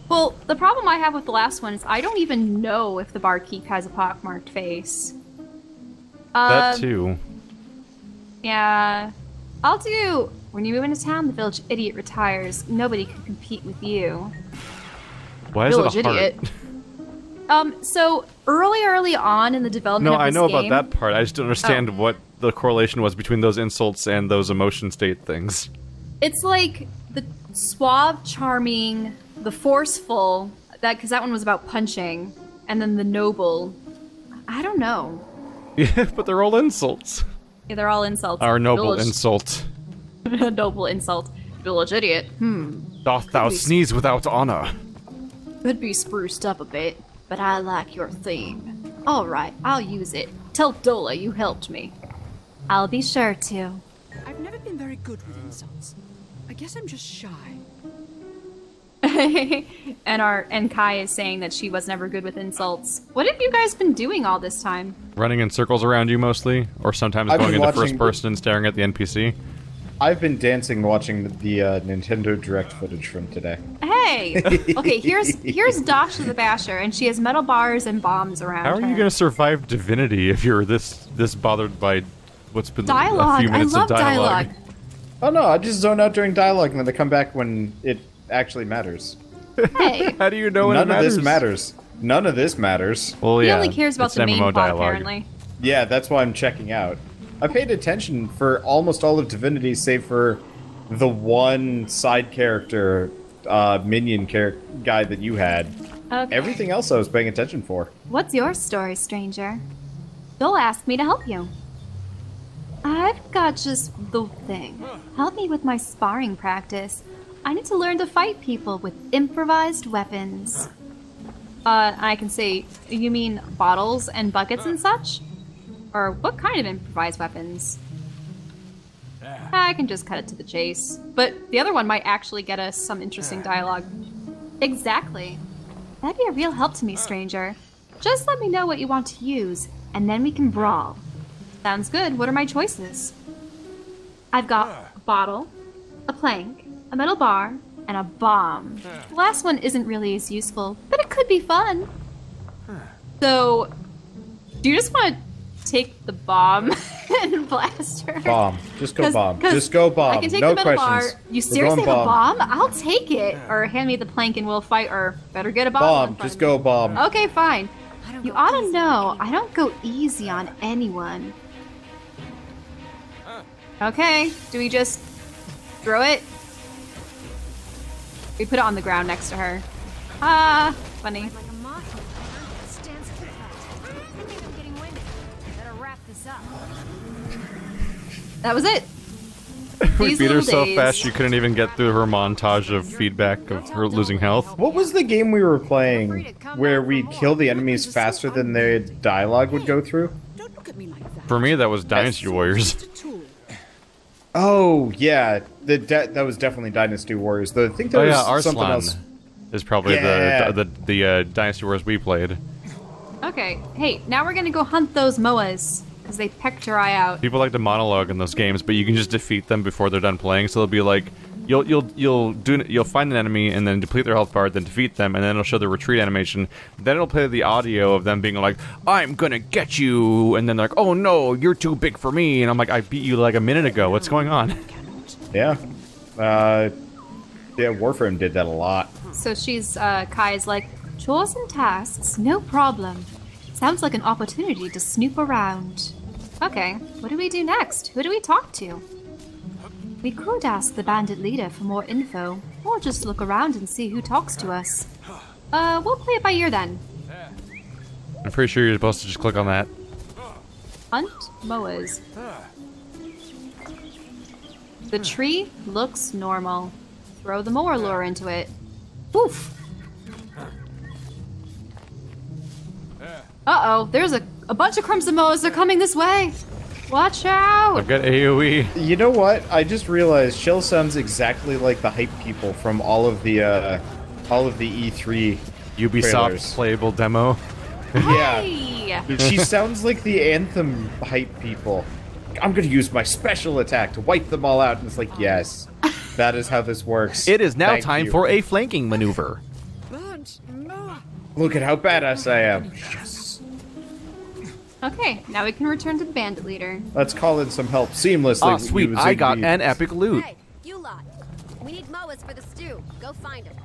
Well, the problem I have with the last one is I don't even know if the barkeep has a pockmarked face. That too. Yeah. I'll do... When you move into town, the village idiot retires. Nobody can compete with you. Why is village it a heart? Idiot. So early on in the development of this game... No, I know game, about that part. I just don't understand what the correlation was between those insults and those emotion state things. It's like the suave, charming, the forceful, because that one was about punching, and then the noble. I don't know. Yeah, but they're all insults. Yeah, they're all insults. Our noble insult. Noble insult. Village idiot. Doth thou sneeze without honor? Could be spruced up a bit, but I like your theme. Alright, I'll use it. Tell Dola you helped me. I'll be sure to. I've never been very good with insults. I guess I'm just shy. and Kai is saying that she was never good with insults. What have you guys been doing all this time? Running in circles around you mostly? Or sometimes going into first person and staring at the NPC? I've been dancing watching the Nintendo Direct footage from today. Hey! Okay, here's Dasha the Basher, and she has metal bars and bombs around How are her. you going to survive Divinity if you're this bothered by what's been dialogue. a few minutes I love of dialogue? Oh no, I just zone out during dialogue and then I come back when it actually matters. Hey! How do you know when None it of matters? this matters. None of this matters. Well, He yeah, only cares about it's the main MMO plot, dialogue. apparently. Yeah, that's why I'm checking out. I paid attention for almost all of Divinity, save for the one side character, minion guy that you had. Okay. Everything else I was paying attention for. What's your story, stranger? You'll ask me to help you. I've got just the thing. Help me with my sparring practice. I need to learn to fight people with improvised weapons. I can say, you mean bottles and buckets and such? Or what kind of improvised weapons? I can just cut it to the chase. But the other one might actually get us some interesting dialogue. Exactly. That'd be a real help to me, stranger. Just let me know what you want to use, and then we can brawl. Sounds good. What are my choices? I've got a bottle, a plank, a metal bar, and a bomb. The last one isn't really as useful, but it could be fun. So, do you just want to take the bomb and blast her? Bomb. Just go bomb. Just go bomb. I can take no the metal questions. bar. You seriously have a bomb? I'll take it. Or hand me the plank and we'll fight, or better get a bomb. Bomb. Just go bomb. Okay, fine. You ought to know, I don't go easy on anyone. Okay, do we just throw it? We put it on the ground next to her. Ah, funny. That was it. We beat her so fast she couldn't even get through her montage of feedback of her losing health. What was the game we were playing where we'd kill the enemies faster than their dialogue would go through? For me, that was Dynasty Warriors. Oh, yeah. That was definitely Dynasty Warriors. Though I think there was something else. Is probably the Dynasty Warriors we played. Okay, hey, now we're gonna go hunt those Moas. Because they pecked her eye out. People like to monologue in those games, but you can just defeat them before they're done playing. So they'll be like, you'll find an enemy and then deplete their health bar, then defeat them, and then it'll show the retreat animation. Then it'll play the audio of them being like, "I'm gonna get you," and then they're like, "Oh no, you're too big for me," and I'm like, "I beat you like a minute ago. What's going on?" Yeah, yeah. Warframe did that a lot. So she's Kai's like, chores and tasks, no problem. Sounds like an opportunity to snoop around. Okay, what do we do next? Who do we talk to? We could ask the bandit leader for more info, or just look around and see who talks to us. We'll play it by ear then. I'm pretty sure you're supposed to just click on that. Hunt Moas. The tree looks normal. Throw the Moa lure into it. Oof! Uh-oh, there's a bunch of Crimson Moas. They're coming this way. Watch out! I've got AoE. You know what? I just realized Shell sounds exactly like the hype people from all of the E3 Ubisoft trailers. playable demo. Hey! Yeah. She sounds like the Anthem hype people. I'm gonna use my special attack to wipe them all out. And it's like, yes, that is how this works. It is now Thank time you. for a flanking maneuver. Look at how badass I am. Yes. Okay, now we can return to the bandit leader. Let's call in some help seamlessly. Ah, sweet, I got an epic loot. Hey, you lot. We need Moas for the stew. Go find them.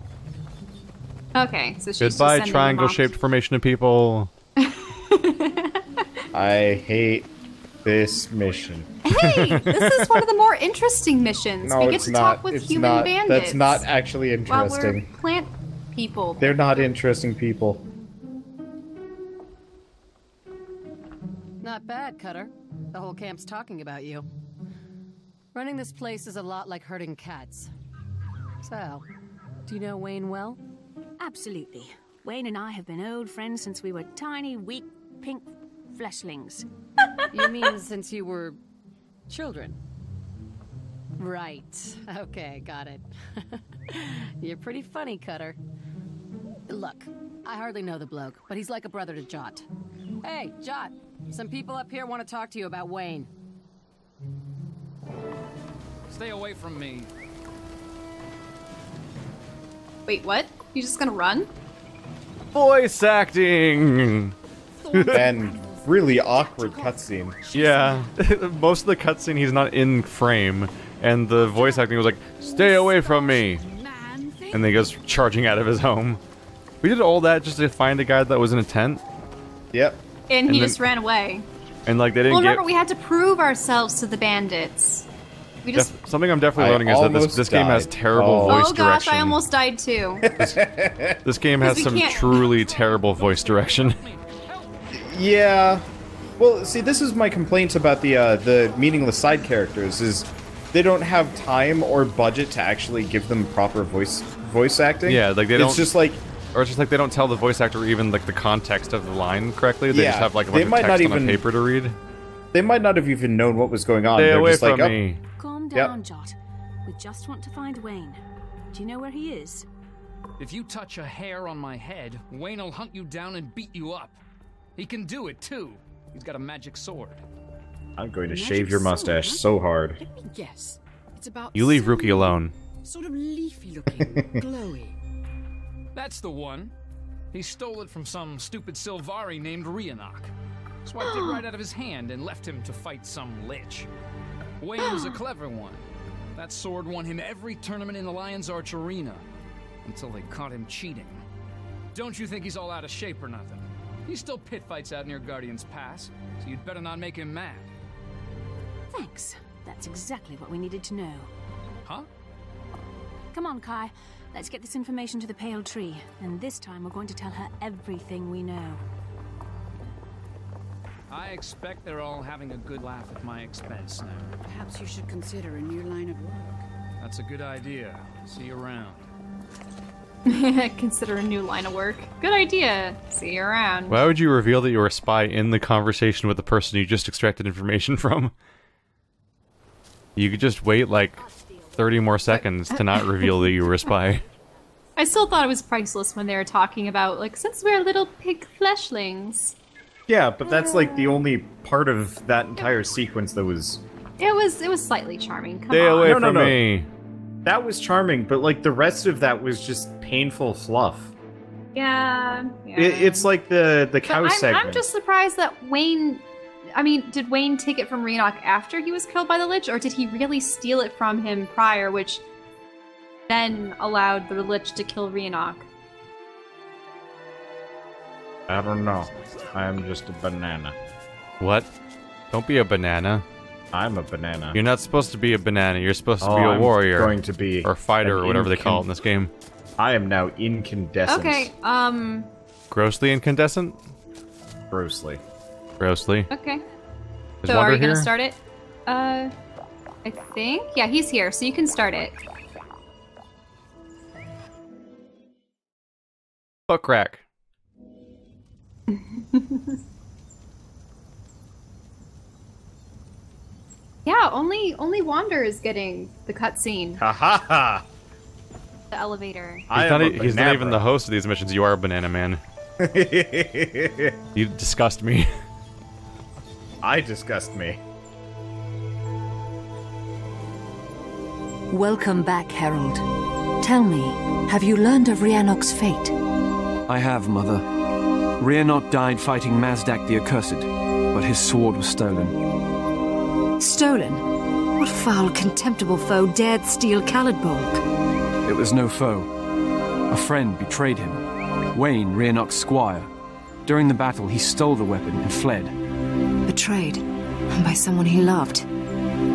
Okay, so she's Goodbye, just triangle-shaped formation of people. I hate this mission. Hey, this is one of the more interesting missions. No, we get it's to not. talk with It's human not. bandits. That's not actually While we're interesting. plant people. They're not interesting people. Not bad, Cutter. The whole camp's talking about you. Running this place is a lot like herding cats. So, do you know Wayne well? Absolutely. Wayne and I have been old friends since we were tiny, weak, pink fleshlings. You mean since you were children? Right. Okay, got it. You're pretty funny, Cutter. Look, I hardly know the bloke, but he's like a brother to Jot. Hey, Jot, some people up here want to talk to you about Wayne. Stay away from me. Wait, what? You just gonna run? Voice acting! And really awkward cutscene. Yeah, most of the cutscene he's not in frame, and the voice acting was like, "Stay away from me," and then he goes charging out of his home. We did all that just to find a guy that was in a tent. Yep. And he then- just ran away. And like they didn't Well, get. remember, we had to prove ourselves to the bandits. We just. Something I'm definitely learning is that this game has terrible voice Oh gosh, direction. I almost died too. This game has we some can't- truly terrible voice direction. Yeah. Well, see, this is my complaint about the meaningless side characters is they don't have time or budget to actually give them proper voice acting. Yeah, like they don't. It's just like. Or it's just like they don't tell the voice actor even like the context of the line correctly. They Yeah, just have like a they bunch of might not text on even- a paper to read. They might not have even known what was going on. Stay They're away just like, from "Oh, me." Calm down, Jot. We just want to find Wayne. Do you know where he is? If you touch a hair on my head, Wayne will hunt you down and beat you up. He can do it too. He's got a magic sword. I'm going to shave your mustache so hard. Yes. It's about You leave Rookie alone. Sort of leafy-looking, glowy. That's the one. He stole it from some stupid Sylvari named Rionok. Swiped it right out of his hand and left him to fight some lich. Wayne was a clever one. That sword won him every tournament in the Lion's Arch Arena. Until they caught him cheating. Don't you think he's all out of shape or nothing? He still pit fights out near Guardian's Pass, so you'd better not make him mad. Thanks. That's exactly what we needed to know. Huh? Come on, Kai. Let's get this information to the Pale Tree, and this time we're going to tell her everything we know. I expect they're all having a good laugh at my expense now. Perhaps you should consider a new line of work. That's a good idea. See you around. Consider a new line of work. Good idea. See you around. Why would you reveal that you were a spy in the conversation with the person you just extracted information from? You could just wait like 30 more seconds to not reveal that you were a spy. I still thought it was priceless when they were talking about, like, since we're little pig fleshlings. Yeah, but that's like the only part of that entire sequence that was... It was slightly charming. Come Stay on. away from me. That was charming, but like the rest of that was just painful fluff. Yeah. It's like the cow segment. I'm just surprised that Wayne... I mean, did Wayne take it from Rionok after he was killed by the Lich, or did he really steal it from him prior, which then allowed the Lich to kill Rionok? I don't know. I'm just a banana. What? Don't be a banana. I'm a banana. You're not supposed to be a banana. You're supposed to be a warrior. I'm going to be or fighter, or whatever they call it in this game. I am now incandescent. Okay, Grossly incandescent? Grossly. Grossly. Okay. Is So Wonder are you gonna here? start it? I think? Yeah, he's here, so you can start it. Butt crack. Yeah, only Wander is getting the cutscene. Ha ha ha! The elevator. He's not even the host of these missions. You are a banana man. You disgust me. I disgust me. Welcome back, Herald. Tell me, have you learned of Rhiannok's fate? I have, Mother. Rhiannok died fighting Mazdak the Accursed, but his sword was stolen. Stolen? What foul, contemptible foe dared steal Khalidbolg? It was no foe. A friend betrayed him. Wayne, Rhiannok's squire. During the battle, he stole the weapon and fled. Betrayed? By someone he loved?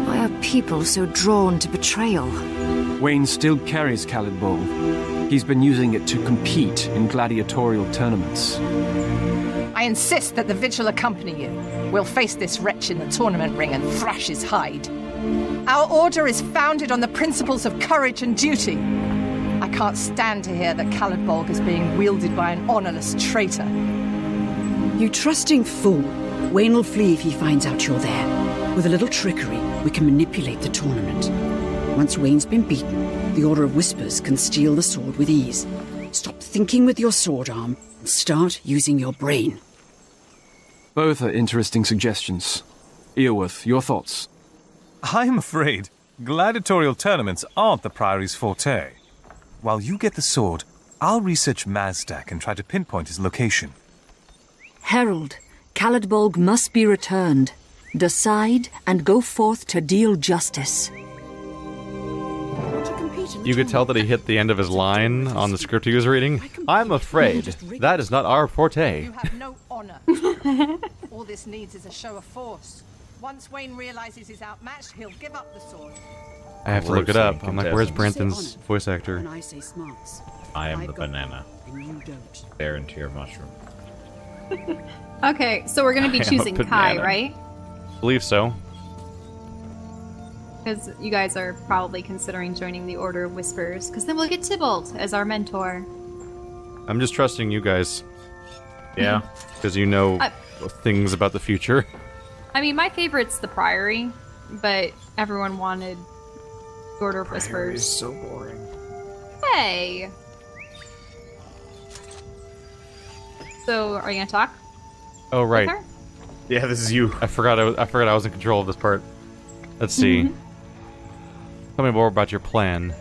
Why are people so drawn to betrayal? Wayne still carries Khalidbolg. He's been using it to compete in gladiatorial tournaments. I insist that the Vigil accompany you. We'll face this wretch in the tournament ring and thrash his hide. Our order is founded on the principles of courage and duty. I can't stand to hear that Khalidbolg is being wielded by an honorless traitor. You trusting fool. Wayne will flee if he finds out you're there. With a little trickery, we can manipulate the tournament. Once Wayne's been beaten, the Order of Whispers can steal the sword with ease. Stop thinking with your sword arm and start using your brain. Both are interesting suggestions. Earworth, your thoughts? I'm afraid gladiatorial tournaments aren't the Priory's forte. While you get the sword, I'll research Mazdak and try to pinpoint his location. Herald, Khalidbolg must be returned. Decide and go forth to deal justice. You could tell that he hit the end of his line on the script he was reading. I'm afraid that is not our forte. You have no honor. All this needs is a show of force. Once Wayne realizes he's outmatched, he'll give up the sword. I have to look it up. I'm like, where's Branton's voice actor? When I say smarts, I am I've the got banana. and you don't. There into your mushroom. Okay, so we're gonna be I am a choosing Kai, banana. right? Believe so. Because you guys are probably considering joining the Order of Whispers, because then we'll get Tybalt as our mentor. I'm just trusting you guys. Yeah. Because you know things about the future. I mean, my favorite's the Priory, but everyone wanted Order of Whispers. Is so boring. Hey! So, are you gonna talk? Oh right. with her? Yeah, this is you. I forgot I was in control of this part. Let's see. Tell me more about your plan.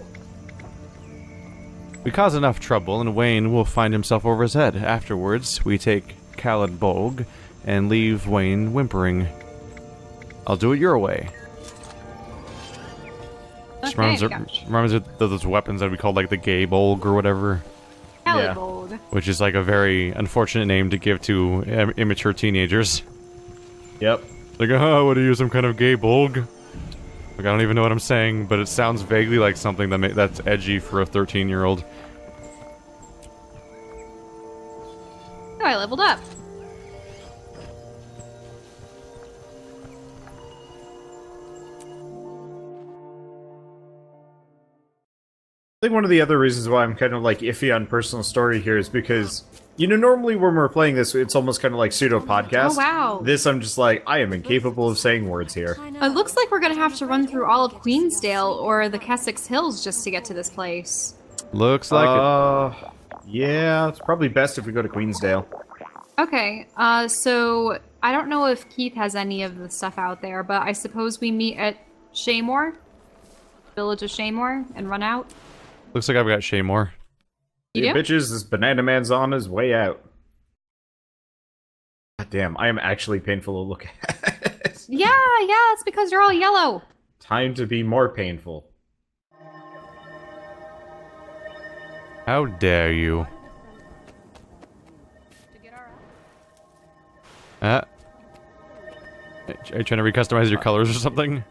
We cause enough trouble, and Wayne will find himself over his head. Afterwards, we take Khaled Bolg and leave Wayne whimpering. I'll do it your way. Just reminds me of those weapons that we call like the gay Bolg or whatever. Khaled Bolg. Which is like a very unfortunate name to give to immature teenagers. Yep. Like, oh, what are you, some kind of gay Bolg? Like, I don't even know what I'm saying, but it sounds vaguely like something that's edgy for a 13-year-old. Oh, I leveled up. I think one of the other reasons why I'm kind of like iffy on personal story here is because, you know, normally when we're playing this, it's almost kind of like pseudo-podcast. Oh, wow. This, I'm just like, I am incapable of saying words here. It looks like we're gonna have to run through all of Queensdale or the Kessex Hills just to get to this place. Looks like it. Yeah, it's probably best if we go to Queensdale. Okay, so I don't know if Keith has any of the stuff out there, but I suppose we meet at Shaymore? Village of Shaymore, and run out? Looks like I've got Shaymore. You Yeah, do? bitches, this Banana Man's on his way out. God damn, I am actually painful to look at. Yeah, it's because you're all yellow. Time to be more painful. How dare you? Are you trying to recustomize your colors or something?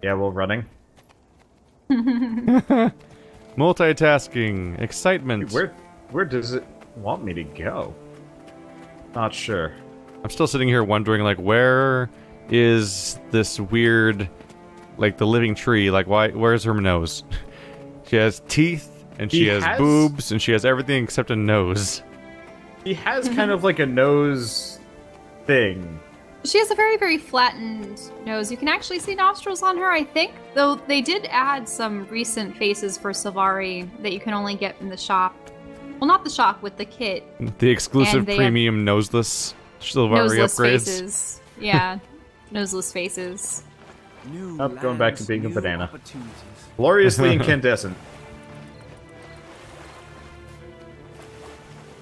Yeah, well, running. Multitasking, excitement. Where does it want me to go? Not sure. I'm still sitting here wondering, like, where is this weird, like, the living tree? Like, where's her nose? She has teeth, and she has boobs, and she has everything except a nose. She has kind of like a nose thing. She has a very, very flattened nose. You can actually see nostrils on her, I think. Though they did add some recent faces for Sylvari that you can only get in the shop. Well, not the shop, with the kit. The exclusive premium noseless Sylvari upgrades. Faces. Yeah, noseless faces. Going back to being a banana. Gloriously incandescent.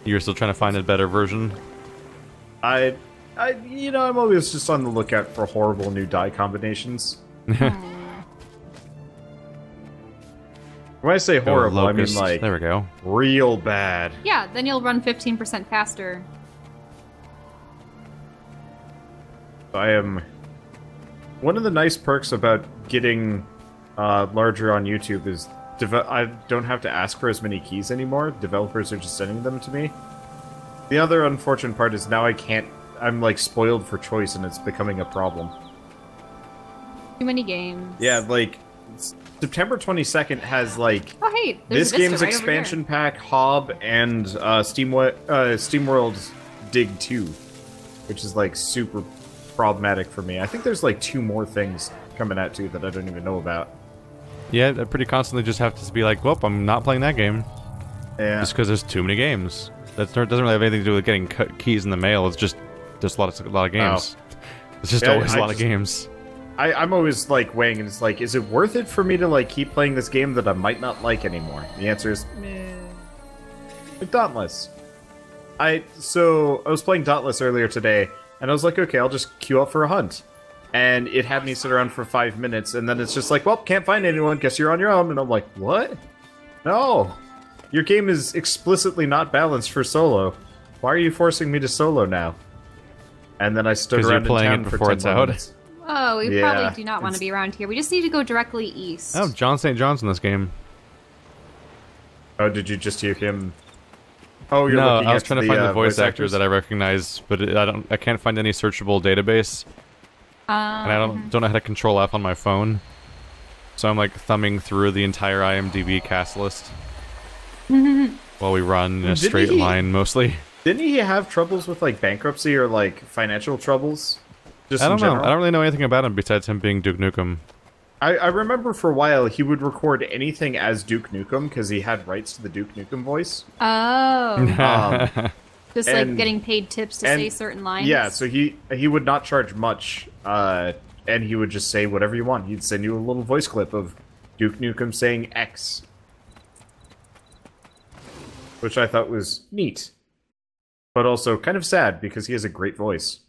You're still trying to find a better version? You know, I'm always just on the lookout for horrible new die combinations. When I say horrible, I mean like... There we go. Real bad. Yeah, then you'll run 15% faster. I am... One of the nice perks about getting larger on YouTube is I don't have to ask for as many keys anymore. Developers are just sending them to me. The other unfortunate part is now I'm like spoiled for choice and it's becoming a problem. Too many games. Yeah, like September 22nd has like oh hey, this game's expansion pack, Hob, and SteamWorld Dig 2, which is like super problematic for me. I think there's like 2 more things coming out too that I don't even know about. Yeah, I pretty constantly just have to be like, well, I'm not playing that game. Yeah. Just because there's too many games. That doesn't really have anything to do with getting keys in the mail. It's just there's a lot of games. Oh. It's just always a lot of games. I'm always like weighing, and it's like, is it worth it for me to like keep playing this game that I might not like anymore? The answer is, meh. Like Dauntless. I was playing Dauntless earlier today, and I was like, okay, I'll just queue up for a hunt. And it had me sit around for 5 minutes, and then it's just like, well, can't find anyone, guess you're on your own. And I'm like, what? No. Your game is explicitly not balanced for solo. Why are you forcing me to solo now? And then I stood around in town for 10 minutes. Oh, we probably do not want to be around here. We just need to go directly east. Oh, John St. John's in this game. Oh, did you just hear him? Oh, you're no, looking I was at trying to find the voice actors that I recognize, but I can't find any searchable database. And I don't know how to control F on my phone. So I'm like thumbing through the entire IMDb cast list. While we run in a straight line, mostly. Didn't he have troubles with like bankruptcy or like financial troubles? Just I don't in general? know. I don't really know anything about him besides him being Duke Nukem. I remember for a while he would record anything as Duke Nukem because he had rights to the Duke Nukem voice. Oh. Just like getting paid tips to say certain lines. Yeah, so he would not charge much, and he would just say whatever you want. He'd send you a little voice clip of Duke Nukem saying X. which I thought was neat. But also kind of sad, because he has a great voice.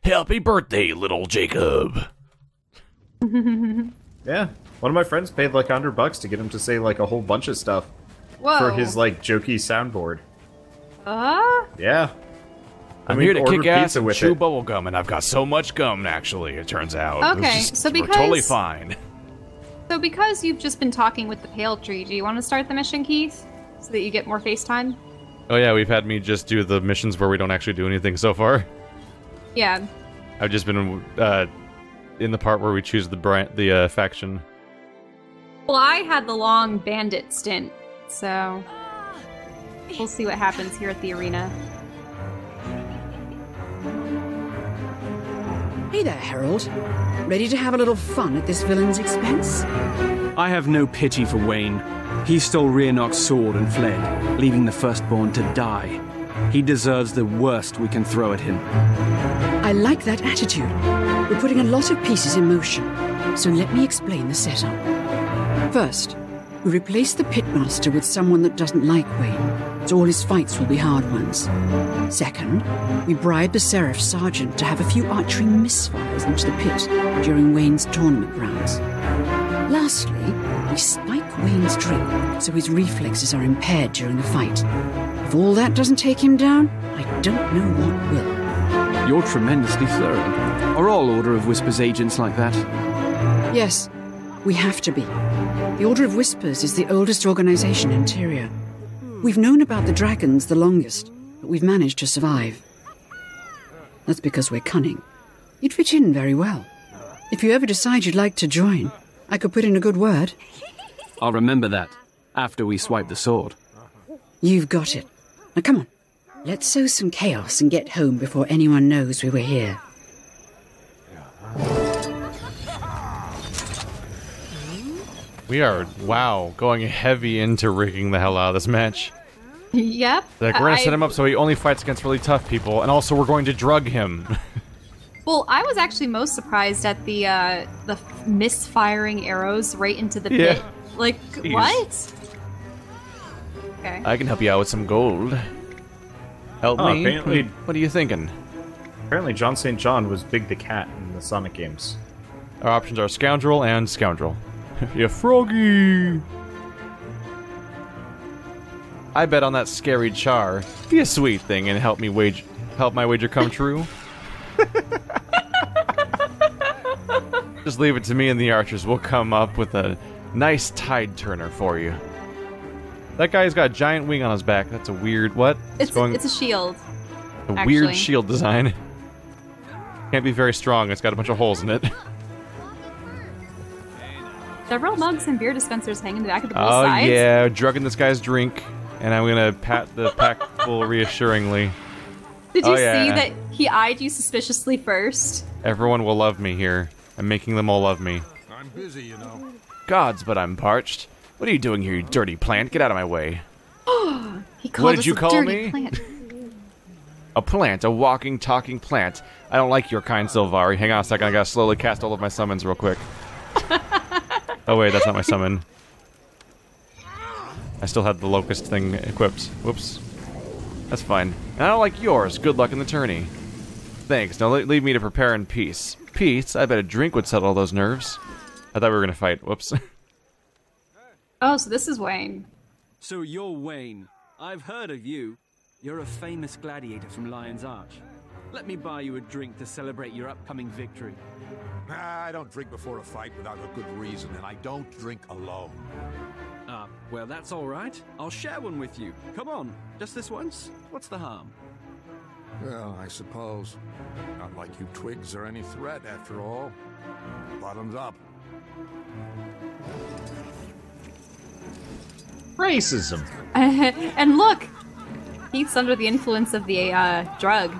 Happy birthday, little Jacob! Yeah, one of my friends paid like $100 to get him to say like a whole bunch of stuff. Whoa. For his like jokey soundboard. Yeah. I'm here to kick ass and chew bubblegum, and I've got so much gum, actually, it turns out. Okay, so we're totally fine. So because you've just been talking with the Pale Tree, do you want to start the mission, Keith? So that you get more FaceTime? Oh yeah, we've had me just do the missions where we don't actually do anything so far. Yeah. I've just been in the part where we choose the faction. Well, I had the long bandit stint, so we'll see what happens here at the arena. Hey there, Harold. Ready to have a little fun at this villain's expense? I have no pity for Wayne. He stole Rhiannoc's sword and fled, leaving the Firstborn to die. He deserves the worst we can throw at him. I like that attitude. We're putting a lot of pieces in motion, so let me explain the setup. First, we replace the pitmaster with someone that doesn't like Wayne, so all his fights will be hard ones. Second, we bribe the Seraph Sergeant to have a few archery misfires into the pit during Wayne's tournament rounds. Lastly, we spike Wayne's drink so his reflexes are impaired during the fight. If all that doesn't take him down, I don't know what will. You're tremendously thorough. Are all Order of Whispers agents like that? Yes, we have to be. The Order of Whispers is the oldest organization in Tyria. We've known about the dragons the longest, but we've managed to survive. That's because we're cunning. You'd fit in very well. If you ever decide you'd like to join, I could put in a good word. I'll remember that, after we swipe the sword. You've got it. Now come on, let's sow some chaos and get home before anyone knows we were here. We are, wow, going heavy into rigging the hell out of this match. Yep. Like, we're gonna set him up so he only fights against really tough people, and also we're going to drug him. Well, I was actually most surprised at the misfiring arrows right into the pit. Like, Jeez. what? Okay. I can help you out with some gold. Help me? Apparently, what are you thinking? Apparently John St. John was Big the Cat in the Sonic games. Our options are Scoundrel and Scoundrel. You froggy! I bet on that scary char. Be a sweet thing and help my wager come true. Just leave it to me and the archers. We'll come up with a nice tide turner for you. That guy's got a giant wing on his back. That's a weird... What? It's a shield. A weird shield design. Can't be very strong. It's got a bunch of holes in it. Several mugs and beer dispensers hang in the back of the bull's sides. Oh yeah, drugging this guy's drink. And I'm gonna pat the pack full reassuringly. Did you see that he eyed you suspiciously first? Everyone will love me here. I'm making them all love me. I'm busy, you know. Gods, but I'm parched. What are you doing here, you dirty plant? Get out of my way. He called What did us you a call dirty me? plant. A plant, a walking, talking plant. I don't like your kind, Sylvari. Hang on a second, I gotta slowly cast all of my summons real quick. Oh wait, that's not my summon. I still had the locust thing equipped. Whoops. That's fine. And I don't like yours. Good luck in the tourney. Thanks. Now leave me to prepare in peace. Peace? I bet a drink would settle those nerves. I thought we were gonna fight. Whoops. Oh, so this is Wayne. So you're Wayne. I've heard of you. You're a famous gladiator from Lion's Arch. Let me buy you a drink to celebrate your upcoming victory. I don't drink before a fight without a good reason, and I don't drink alone. Well, that's all right. I'll share one with you. Come on, just this once. What's the harm? Well, I suppose. Not like you twigs are any threat, after all. Bottoms up. Racism. And look, Heath's under the influence of the drug.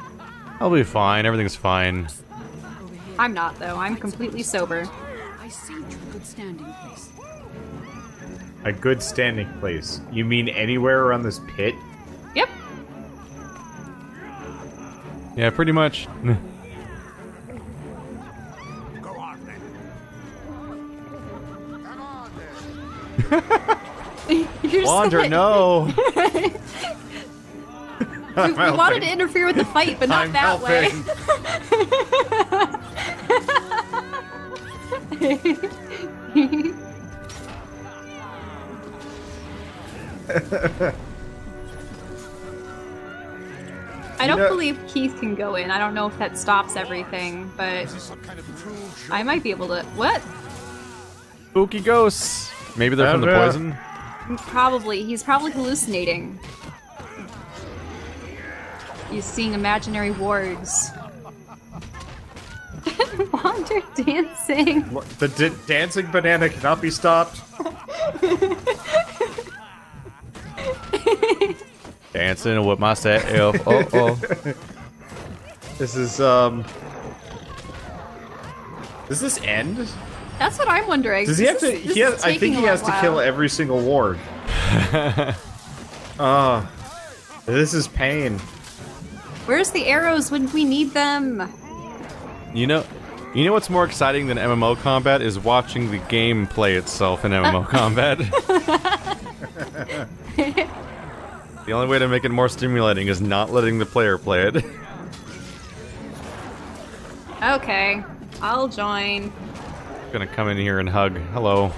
I'll be fine. Everything's fine. I'm not, though. I'm completely sober. I see to a good standing place. A good standing place. You mean anywhere around this pit? Yep. Yeah, pretty much. Go on, then. Come on, then. You're Wander, so- no. we wanted to interfere with the fight, but not I'm that way. I don't believe Keith can go in. I don't know if that stops everything, but I might be able to. What? Spooky ghosts. Maybe they're from the poison. Probably. He's probably hallucinating. He's seeing imaginary wargs. Wander dancing. The dancing banana cannot be stopped. Dancing with myself. Oh. This is Does this end? That's what I'm wondering. Does he have to? I think he has to kill every single warg. Oh, this is pain. Where's the arrows when we need them? You know what's more exciting than MMO combat is watching the game play itself in MMO combat. The only way to make it more stimulating is not letting the player play it. Okay, I'll join. Gonna come in here and hug. Hello.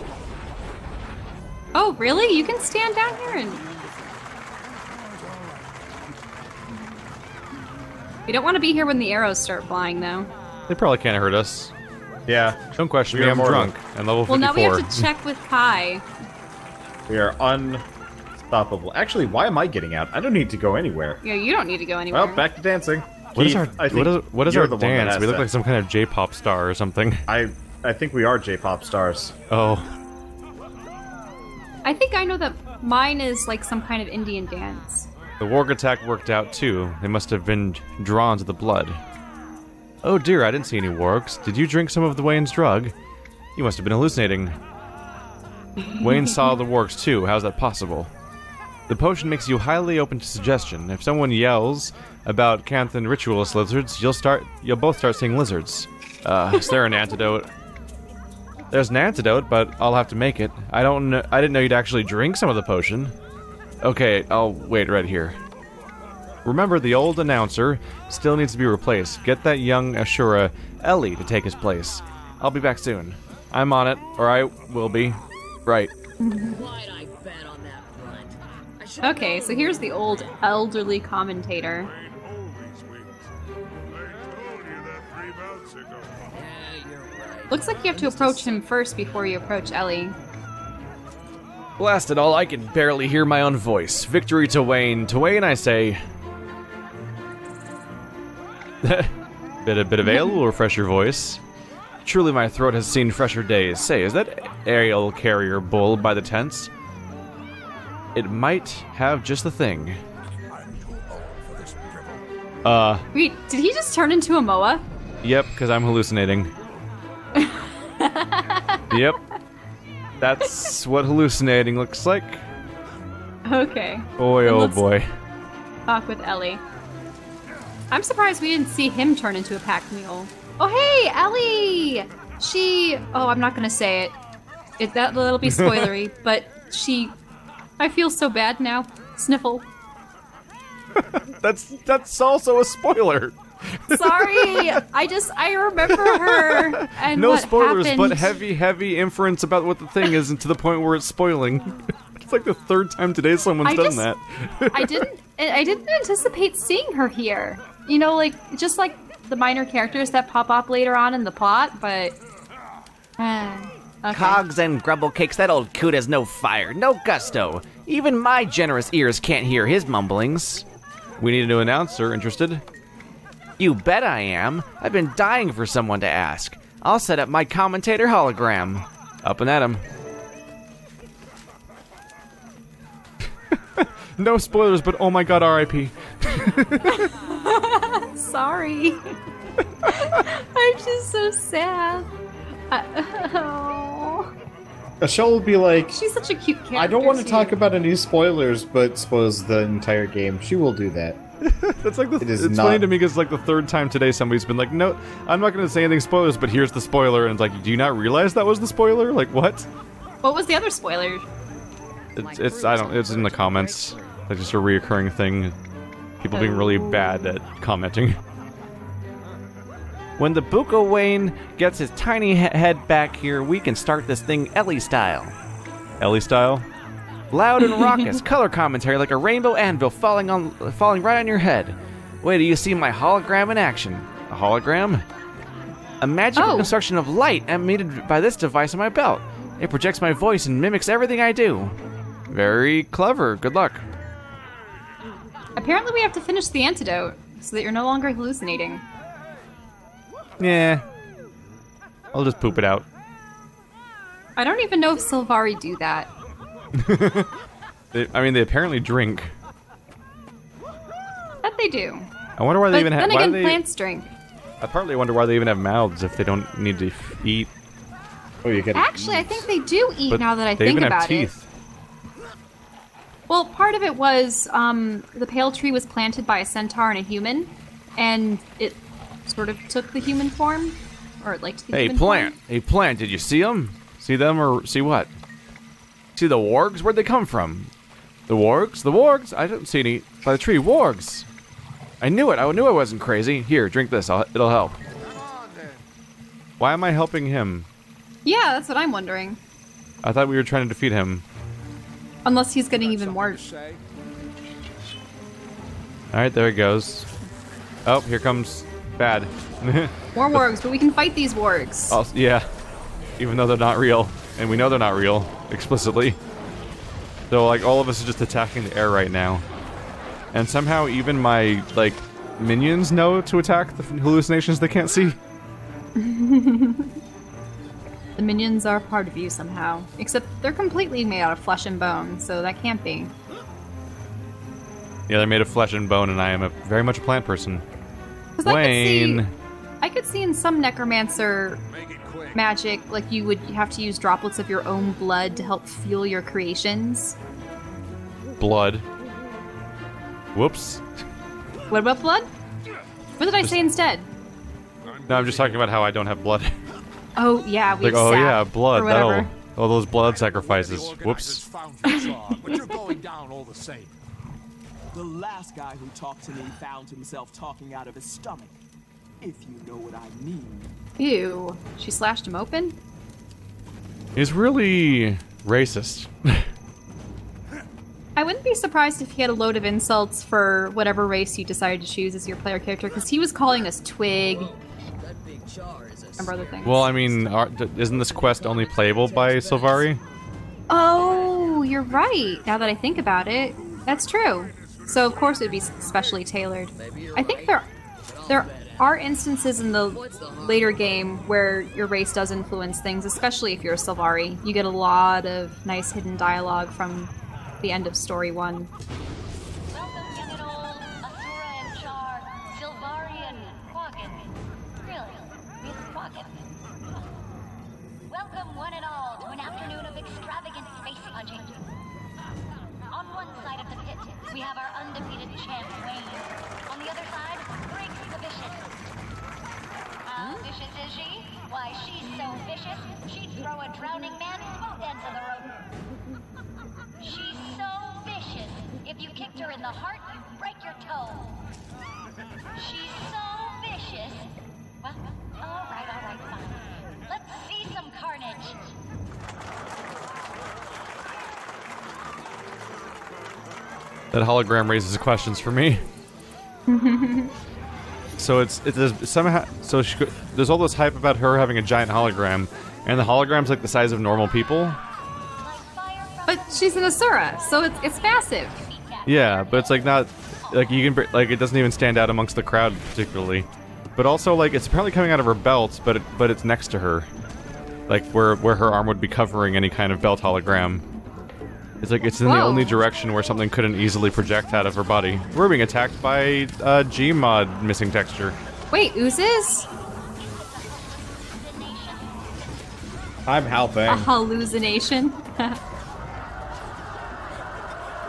Oh, really? You can stand down here and... We don't want to be here when the arrows start flying, though. They probably can't hurt us. Yeah. Don't question me, I'm drunk. And level 54. Well, now we have to check with Kai. We are unstoppable. Actually, why am I getting out? I don't need to go anywhere. Yeah, you don't need to go anywhere. Well, back to dancing. What is Keith, our dance? We look like some kind of J-pop star or something. I think we are J-pop stars. Oh. I think I know that mine is like some kind of Indian dance. The warg attack worked out too. They must have been drawn to the blood. Oh dear, I didn't see any wargs. Did you drink some of the Wayne's drug? You must have been hallucinating. Wayne saw the wargs too. How's that possible? The potion makes you highly open to suggestion. If someone yells about Canthan ritualist lizards, you'll both start seeing lizards. Is there an antidote? There's an antidote, but I'll have to make it. I didn't know you'd actually drink some of the potion. Okay, I'll wait right here. Remember, the old announcer still needs to be replaced. Get that young Ashura Ellie to take his place. I'll be back soon. I'm on it, or I will be. Right. Okay, so here's the old elderly commentator. Looks like you have to approach him first before you approach Ellie. Blast it all, I can barely hear my own voice. Victory to Wayne. To Wayne I say... bit of ale will refresh your voice. Truly my throat has seen fresher days. Say, is that aerial carrier bull by the tents? It might have just the thing. Wait, did he just turn into a Moa? Yep, because I'm hallucinating. Yep. That's what hallucinating looks like. Okay. Boy, oh boy. Talk with Ellie. I'm surprised we didn't see him turn into a pack mule. Oh, hey, Ellie! I'm not gonna say it. That'll be spoilery, but I feel so bad now. Sniffle. That's also a spoiler. Sorry, I remember her and no what spoilers, happened. but heavy inference about what the thing is, and to the point where it's spoiling. It's like the third time today someone's done that. I didn't anticipate seeing her here. You know, just like the minor characters that pop up later on in the plot, but okay. Cogs and grumble cakes, that old coot has no fire, no gusto. Even my generous ears can't hear his mumblings. We need a new announcer. Interested? You bet I am. I've been dying for someone to ask. I'll set up my commentator hologram. Up and at him. No spoilers, but oh my god, R.I.P. Sorry. I'm just so sad. Michelle will be like, she's such a cute character. I don't want to talk about any spoilers, but spoils the entire game. She will do that. That's like it's funny to me because like the third time today somebody's been like, no, I'm not going to say anything spoilers, but here's the spoiler, and it's like, do you not realize that was the spoiler? Like what? What was the other spoiler? it's in the comments. Like just a reoccurring thing. People being really bad at commenting. When the Buko Wayne gets his tiny head back here, we can start this thing Ellie style. Ellie style? Loud and raucous, color commentary like a rainbow anvil falling right on your head. Wait till you see my hologram in action. A hologram? A magical construction of light emitted by this device on my belt. It projects my voice and mimics everything I do. Very clever. Good luck. Apparently we have to finish the antidote so that you're no longer hallucinating. Yeah. I'll just poop it out. I don't even know if Sylvari do that. They apparently drink. That they do. I wonder why they even have... Then again, plants drink. I partly wonder why they even have mouths if they don't need to eat. Oh, you gotta Actually, eat. I think they do eat now that I they think even about have teeth. it. Well, part of it was the pale tree was planted by a centaur and a human, and it sort of took the human form, or it liked the human plant! form. Hey, plant! Did you see them? See them or see what? See the wargs? Where'd they come from? The wargs? The wargs? I don't see any by the tree. Wargs! I knew it. I knew I wasn't crazy. Here, drink this. It'll help. Why am I helping him? Yeah, that's what I'm wondering. I thought we were trying to defeat him. Unless he's getting even more. Alright, there he goes. Oh, here comes bad. More wargs, but we can fight these wargs. Also, yeah. Even though they're not real. And we know they're not real, explicitly. So, like, all of us are just attacking the air right now. And somehow even my, like, minions know to attack the hallucinations they can't see. The minions are part of you somehow. Except they're completely made out of flesh and bone, so that can't be. Yeah, they're made of flesh and bone, and I am very much a plant person. Wayne! I could see in some Necromancer magic, like you would have to use droplets of your own blood to help fuel your creations. Blood. Whoops. What about blood? What did I say instead? No, I'm just talking about how I don't have blood. Oh, yeah, we like, have oh sap yeah, blood. or whatever. That'll... All those blood sacrifices. Whoops. But you're going down all the same. The last guy who talked to me found himself talking out of his stomach. If you know what I mean. Ew. She slashed him open? He's really racist. I wouldn't be surprised if he had a load of insults for whatever race you decided to choose as your player character, because he was calling us Twig. And other things. Well, I mean, isn't this quest only playable by Sylvari? Oh, you're right. Now that I think about it, that's true. So of course it would be specially tailored. I think there are instances in the later game where your race does influence things, especially if you're a Sylvari. You get a lot of nice hidden dialogue from the end of Story 1. Welcome one and all to an afternoon of extravagant space punching. On one side of the pit, we have our undefeated champ, Wayne. On the other side, Griggs the Vicious. How vicious is she? Why, she's so vicious, she'd throw a drowning man's boat end to the rope. She's so vicious, if you kicked her in the heart, you'd break your toe. She's so vicious. Well, all right, fine. Let's see some carnage. That hologram raises questions for me. So there's somehow there's all this hype about her having a giant hologram, and the hologram's like the size of normal people. But she's an Asura, so it's massive. Yeah, but it's like not like you can like it doesn't even stand out amongst the crowd particularly. But also like it's apparently coming out of her belt, but it's next to her, like where her arm would be covering any kind of belt hologram. It's like it's in the only direction where something couldn't easily project out of her body. We're being attacked by Gmod missing texture. Wait, oozes? I'm helping. A hallucination.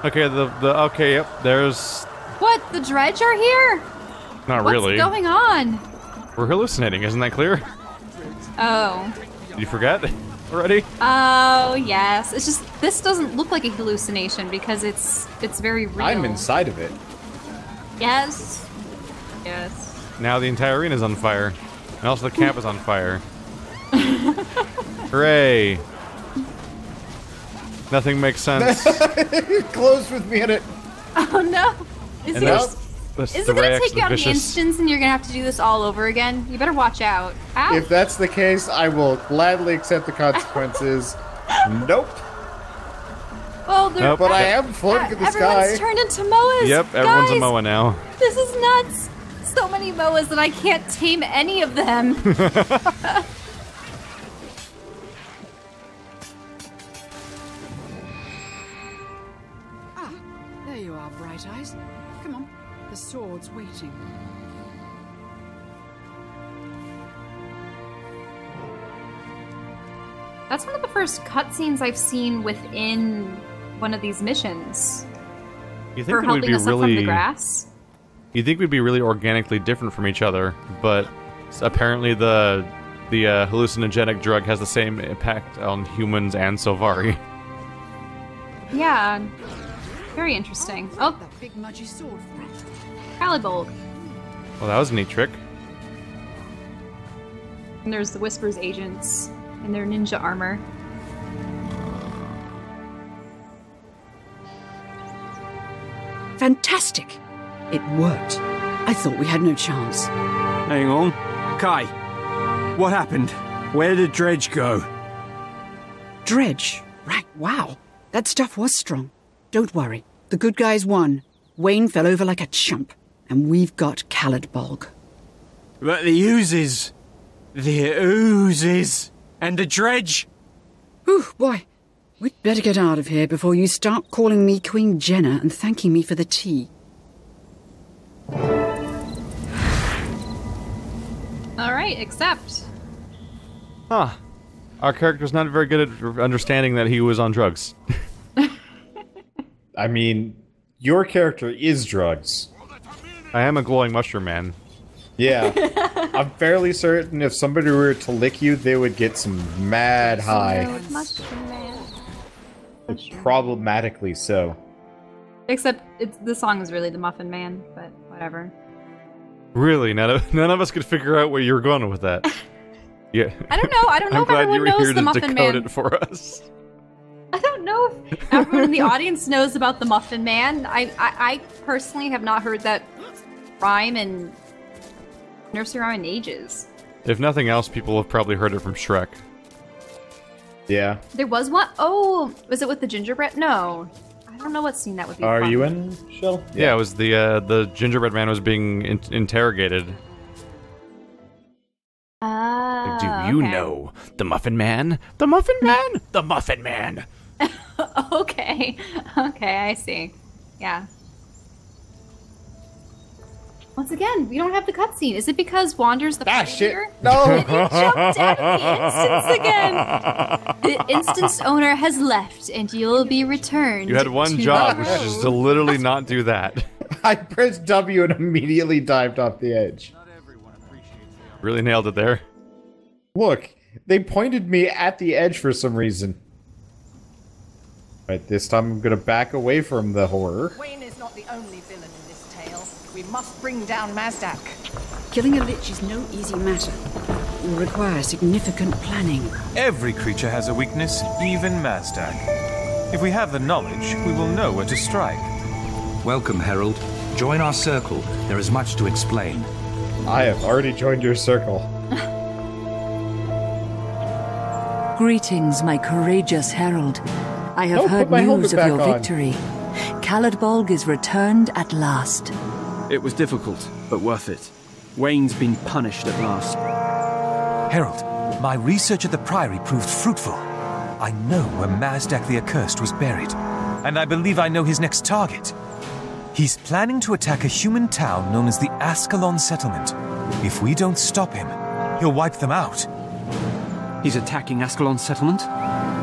Okay, okay, yep, there's... What? The Dredge are here? Not really. What's going on? We're hallucinating, isn't that clear? Oh. Did you forget? already? Oh, yes. It's just, this doesn't look like a hallucination because it's very real. I'm inside of it. Yes. Yes. Now the entire arena is on fire. And also the camp is on fire. Hooray. Nothing makes sense. Close with me in it. Oh, no. Is it going to take you out in the vicious. instance and you're going to have to do this all over again? You better watch out. Ow. If that's the case, I will gladly accept the consequences. Nope. Well, Nope. But I am floating in the everyone's sky. turned into Moas. Yep, everyone's a Guys, Moa now. This is nuts. So many Moas that I can't tame any of them. There you are, Bright Eyes. Come on, the sword's waiting. That's one of the first cutscenes I've seen within one of these missions. You think for it would helping be us up from the really grass. You think we'd be really organically different from each other, but apparently the hallucinogenic drug has the same impact on humans and Sylvari. Yeah. Very interesting. Oh, That big mudgy sword threat. Calibolt. Well, that was a neat trick. And there's the Whisper's agents in their ninja armor. Fantastic! It worked. I thought we had no chance. Hang on. Kai, what happened? Where did Dredge go? Dredge? Right, wow. That stuff was strong. Don't worry. The good guys won. Wayne fell over like a chump. And we've got Callidbolg. But the oozes. The oozes. And the Dredge. Whew, boy. We'd better get out of here before you start calling me Queen Jenna and thanking me for the tea. Alright, accept. Huh. Our character's not very good at understanding that he was on drugs. I mean, your character is drugs. I am a glowing mushroom man. Yeah. I'm fairly certain if somebody were to lick you, they would get some mad high. Mushroom man. Problematically so. Except the song is really the Muffin Man, but whatever. Really? None of us could figure out where you were going with that. Yeah. I don't know. I don't know I'm if glad everyone you were knows here the to Muffin decode Man. it for us. I don't know if everyone in the audience knows about the Muffin Man. I personally have not heard that rhyme in nursery rhyme in ages. If nothing else, people have probably heard it from Shrek. Yeah. There was one. Oh, was it with the gingerbread? No. I don't know what scene that would be. Are from. you in, Shell? Yeah, it was the gingerbread man was being interrogated. Do you know the Muffin Man? The Muffin Man? The Muffin Man! Okay. Okay, I see. Yeah. Once again, we don't have the cutscene. Is it because Wander's the pioneer? No! It jumped out of the instance again! The instance owner has left, and you'll be returned. You had one to job, the which is to literally not do that. I pressed W and immediately dived off the edge. Really nailed it there. Look, they pointed me at the edge for some reason. Right, this time I'm gonna back away from the horror. Wayne is not the only villain in this tale. We must bring down Mazdak. Killing a lich is no easy matter. It will require significant planning. Every creature has a weakness, even Mazdak. If we have the knowledge, we will know where to strike. Welcome, Herald. Join our circle. There is much to explain. I have already joined your circle. Greetings, my courageous herald. I have heard put my news of helmet your back on. victory. Callidbolg is returned at last. It was difficult, but worth it. Wayne's been punished at last. Herald, my research at the Priory proved fruitful. I know where Mazdak the Accursed was buried, and I believe I know his next target. He's planning to attack a human town known as the Ascalon Settlement. If we don't stop him, he'll wipe them out. He's attacking Ascalon Settlement?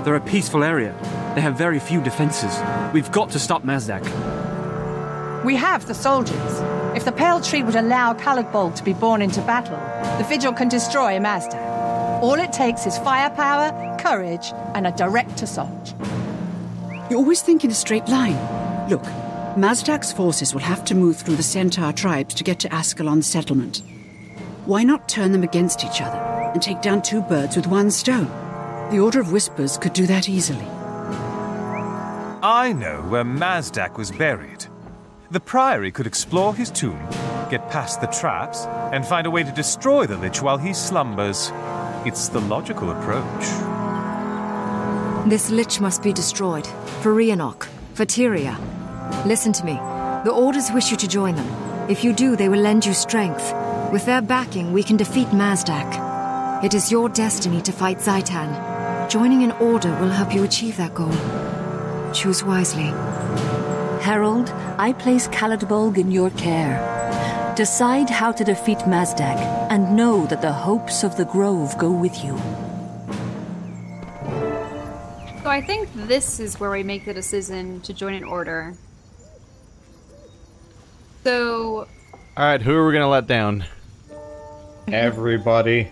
They're a peaceful area. They have very few defenses. We've got to stop Mazdak. We have the soldiers. If the Pale Tree would allow Callidbolg to be born into battle, the Vigil can destroy Mazdak. All it takes is firepower, courage, and a direct assault. You always think in a straight line. Look, Mazdak's forces will have to move through the Centaur tribes to get to Ascalon's settlement. Why not turn them against each other and take down two birds with one stone? The Order of Whispers could do that easily. I know where Mazdak was buried. The Priory could explore his tomb, get past the traps, and find a way to destroy the Lich while he slumbers. It's the logical approach. This Lich must be destroyed. For Rhiannoch. For Tyria. Listen to me. The Orders wish you to join them. If you do, they will lend you strength. With their backing, we can defeat Mazdak. It is your destiny to fight Zaitan. Joining an Order will help you achieve that goal. Choose wisely. Herald, I place Caladbolg in your care. Decide how to defeat Mazdak, and know that the hopes of the Grove go with you. So I think this is where we make the decision to join an order. So... Alright, who are we gonna let down? Everybody.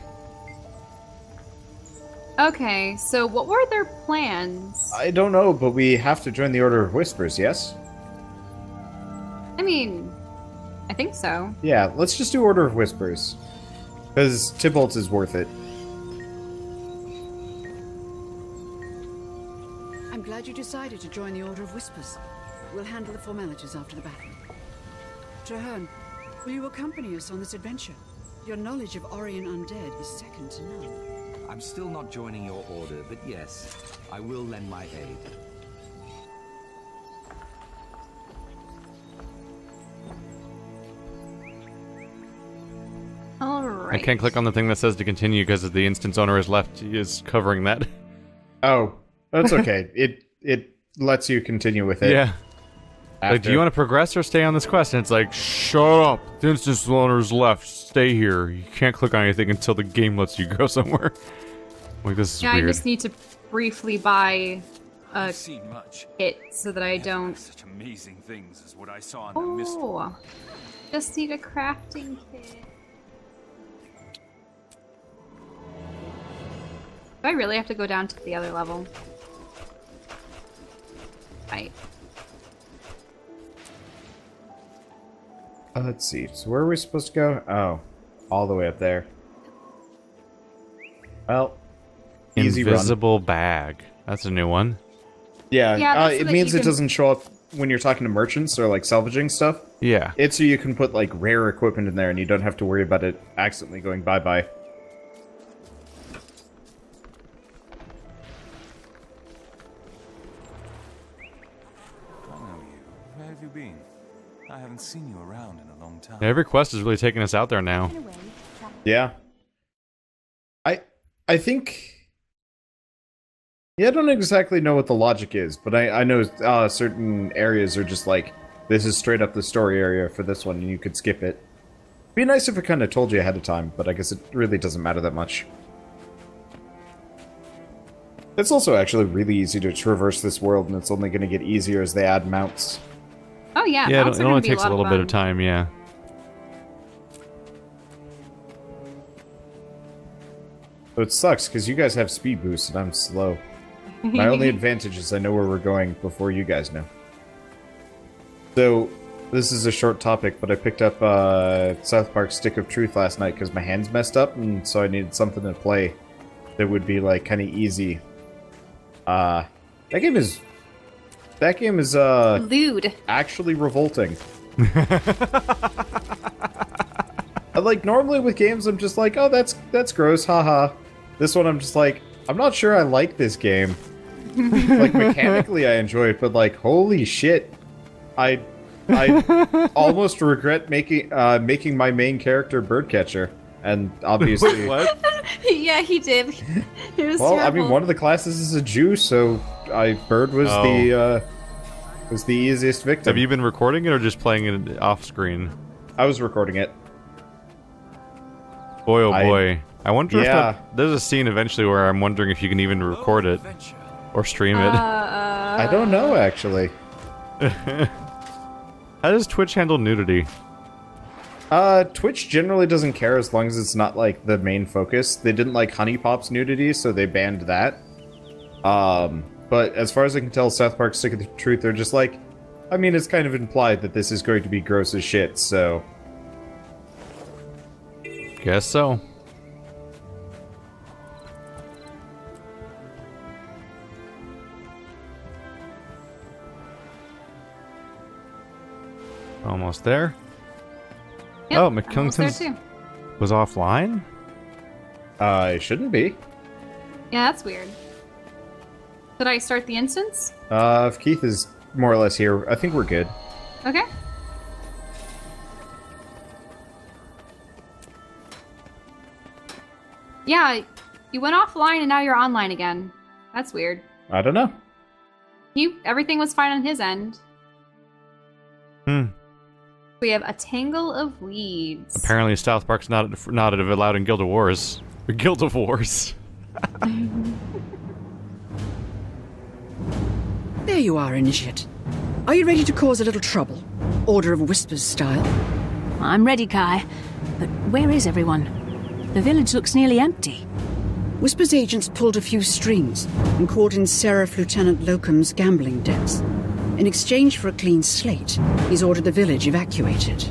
Okay, so what were their plans? I don't know, but we have to join the Order of Whispers, yes? I mean, I think so. Yeah, let's just do Order of Whispers. Because Tybalt is worth it. I'm glad you decided to join the Order of Whispers. We'll handle the formalities after the battle. Traherne, will you accompany us on this adventure? Your knowledge of Orien undead is second to none. I'm still not joining your order, but yes, I will lend my aid. Alright. I can't click on the thing that says to continue because the instance owner is left is covering that. Oh, that's okay. It lets you continue with it. Yeah. Like, do you want to progress or stay on this quest? And it's like, shut up. The instance owner's left. Stay here. You can't click on anything until the game lets you go somewhere. Like, this is weird. I just need to briefly buy a kit so that I don't... Such amazing things as what I saw in the mist. Oh, just need a crafting kit. Do I really have to go down to the other level? Right. Let's see. So where are we supposed to go? Oh, all the way up there. Well, easy Invisible bag. That's a new one. Yeah, it means it doesn't show up when you're talking to merchants or like salvaging stuff. Yeah. It's so you can put like rare equipment in there and you don't have to worry about it accidentally going bye-bye. Where have you been? I haven't seen you around in a long time. Yeah, every quest is really taking us out there now. Yeah. I think... Yeah, I don't exactly know what the logic is, but I know certain areas are just like, this is straight up the story area for this one, and you could skip it. It'd be nice if it kind of told you ahead of time, but I guess it really doesn't matter that much. It's also actually really easy to traverse this world, and it's only going to get easier as they add mounts. Oh yeah, yeah, it only takes a little bit of time, yeah. So it sucks, because you guys have speed boosts, and I'm slow. My only advantage is I know where we're going before you guys know. So, this is a short topic, but I picked up South Park Stick of Truth last night because my hands messed up, and so I needed something to play that would be, like, kind of easy. That game is lewd. Actually revolting. Like, normally with games I'm just like, oh, that's gross, haha. This one I'm just like, I'm not sure I like this game. Like, mechanically I enjoy it, but like, holy shit. I almost regret making my main character Birdcatcher. And obviously... Wait, what? Yeah, he did. It was well, terrible. I mean, one of the classes is a Jew, so Bird was the easiest victim. Have you been recording it or just playing it off screen? I was recording it. Boy, oh boy. I wonder if there's a scene eventually where I'm wondering if you can even record it or stream it. I don't know, actually. How does Twitch handle nudity? Twitch generally doesn't care as long as it's not, like, the main focus. They didn't like Honey Pop's nudity, so they banned that. But as far as I can tell, South Park Stick of the Truth, they're just like, I mean, it's kind of implied that this is going to be gross as shit, so... Guess so. Almost there. Yep, oh, almost there too. was offline? It shouldn't be. Yeah, that's weird. Did I start the instance? If Keith is more or less here, I think we're good. Okay. Yeah, you went offline and now you're online again. That's weird. I don't know. Everything was fine on his end. We have a tangle of weeds. Apparently South Park's not allowed in Guild of Wars. Guild of Wars. There you are, Initiate. Are you ready to cause a little trouble? Order of Whispers style? I'm ready, Kai. But where is everyone? The village looks nearly empty. Whispers agents pulled a few strings and caught in Seraph Lieutenant Locum's gambling debts. In exchange for a clean slate, he's ordered the village evacuated.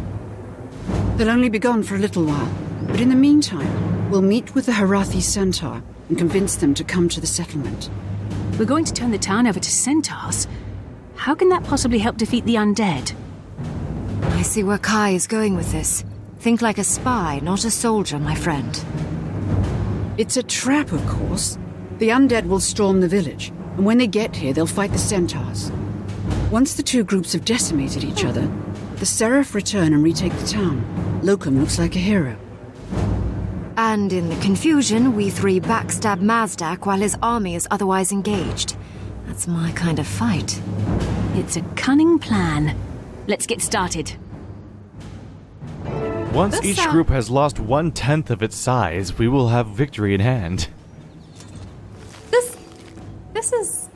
They'll only be gone for a little while, but in the meantime, we'll meet with the Harathi Centaur and convince them to come to the settlement. We're going to turn the town over to centaurs? How can that possibly help defeat the undead? I see where Kai is going with this. Think like a spy, not a soldier, my friend. It's a trap, of course. The undead will storm the village, and when they get here, they'll fight the centaurs. Once the two groups have decimated each other, the Seraph return and retake the town. Locum looks like a hero. And in the confusion, we three backstab Mazdak while his army is otherwise engaged. That's my kind of fight. It's a cunning plan. Let's get started. Once each group has lost 1/10 of its size, we will have victory in hand. This is...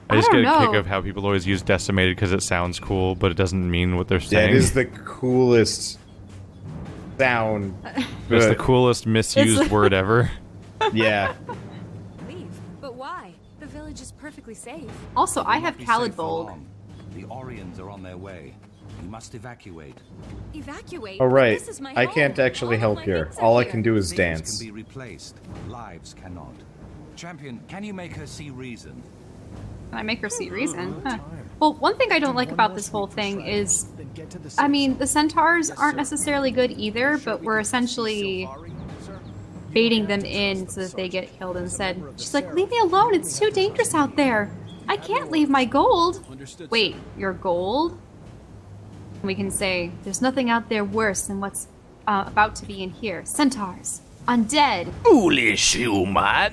I just get a kick of how people always use decimated because it sounds cool, but it doesn't mean what they're saying. Yeah, it is the coolest sound. It's the coolest misused word ever. Yeah. Leave? But why? The village is perfectly safe. Also, I have Khalid-Bolg. The Orions are on their way. You must evacuate. Evacuate? Oh, right. This is my I home. can't actually help here. All I can do is dance. Can be replaced. Lives cannot. Champion, can you make her see reason? Can I make her see reason? Huh. Well, one thing I don't like about this whole thing is, I mean, the centaurs aren't necessarily good either, but we're essentially baiting them in so that they get killed instead. She's like, leave me alone, it's too dangerous out there. I can't leave my gold. Wait, your gold? We can say, there's nothing out there worse than what's about to be in here. Centaurs. Undead. Foolish human.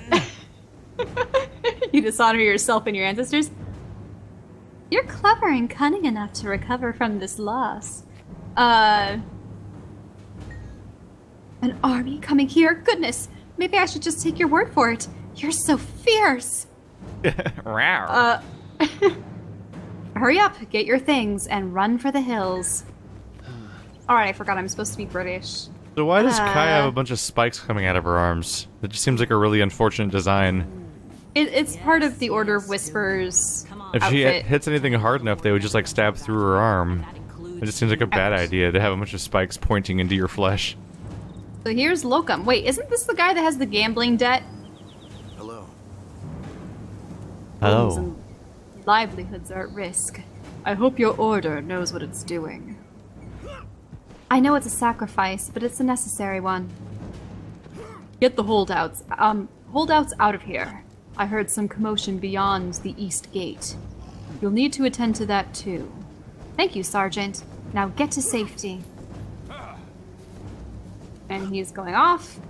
You dishonor yourself and your ancestors? You're clever and cunning enough to recover from this loss. An army coming here? Goodness, maybe I should just take your word for it. You're so fierce. Hurry up, get your things, and run for the hills. Alright, I forgot I'm supposed to be British. So why does Kai have a bunch of spikes coming out of her arms? It just seems like a really unfortunate design. It's part of the Order of Whispers If she outfit. hits anything hard enough, they would just like stab through her arm. It just seems like a bad idea to have a bunch of spikes pointing into your flesh. So here's Locum. Wait, isn't this the guy that has the gambling debt? Hello. Homes and livelihoods are at risk. I hope your order knows what it's doing. I know it's a sacrifice, but it's a necessary one. Get the holdouts out of here. I heard some commotion beyond the East Gate. You'll need to attend to that too. Thank you, Sergeant. Now get to safety. And he's going off.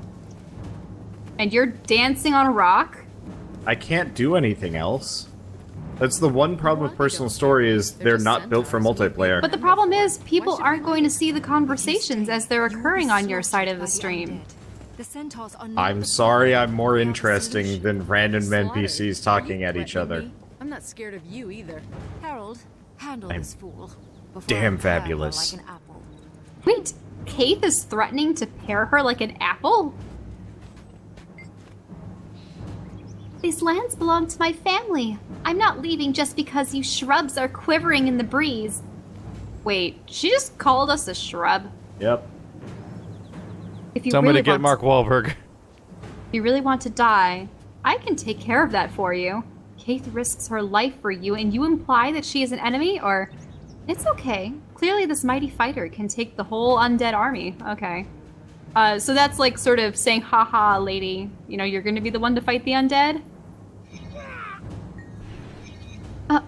And you're dancing on a rock? I can't do anything else. That's the one problem with Personal Story is they're not built for multiplayer. But the problem is, people aren't going to see the conversations as they're occurring on your side of the stream. The centaurs are I'm sorry I'm more interesting than random NPCs talking at each other. I'm not scared of you either. Harold, handle I'm this fool. damn fabulous. Like an apple. Wait, Keith is threatening to pair her like an apple? These lands belong to my family. I'm not leaving just because you shrubs are quivering in the breeze. Wait, she just called us a shrub? Yep. If you Tell me really to get Mark Wahlberg. If you really want to die, I can take care of that for you. Keith risks her life for you, and you imply that she is an enemy, or... It's okay. Clearly this mighty fighter can take the whole undead army. Okay. So that's like sort of saying, haha, lady, you know, you're gonna be the one to fight the undead?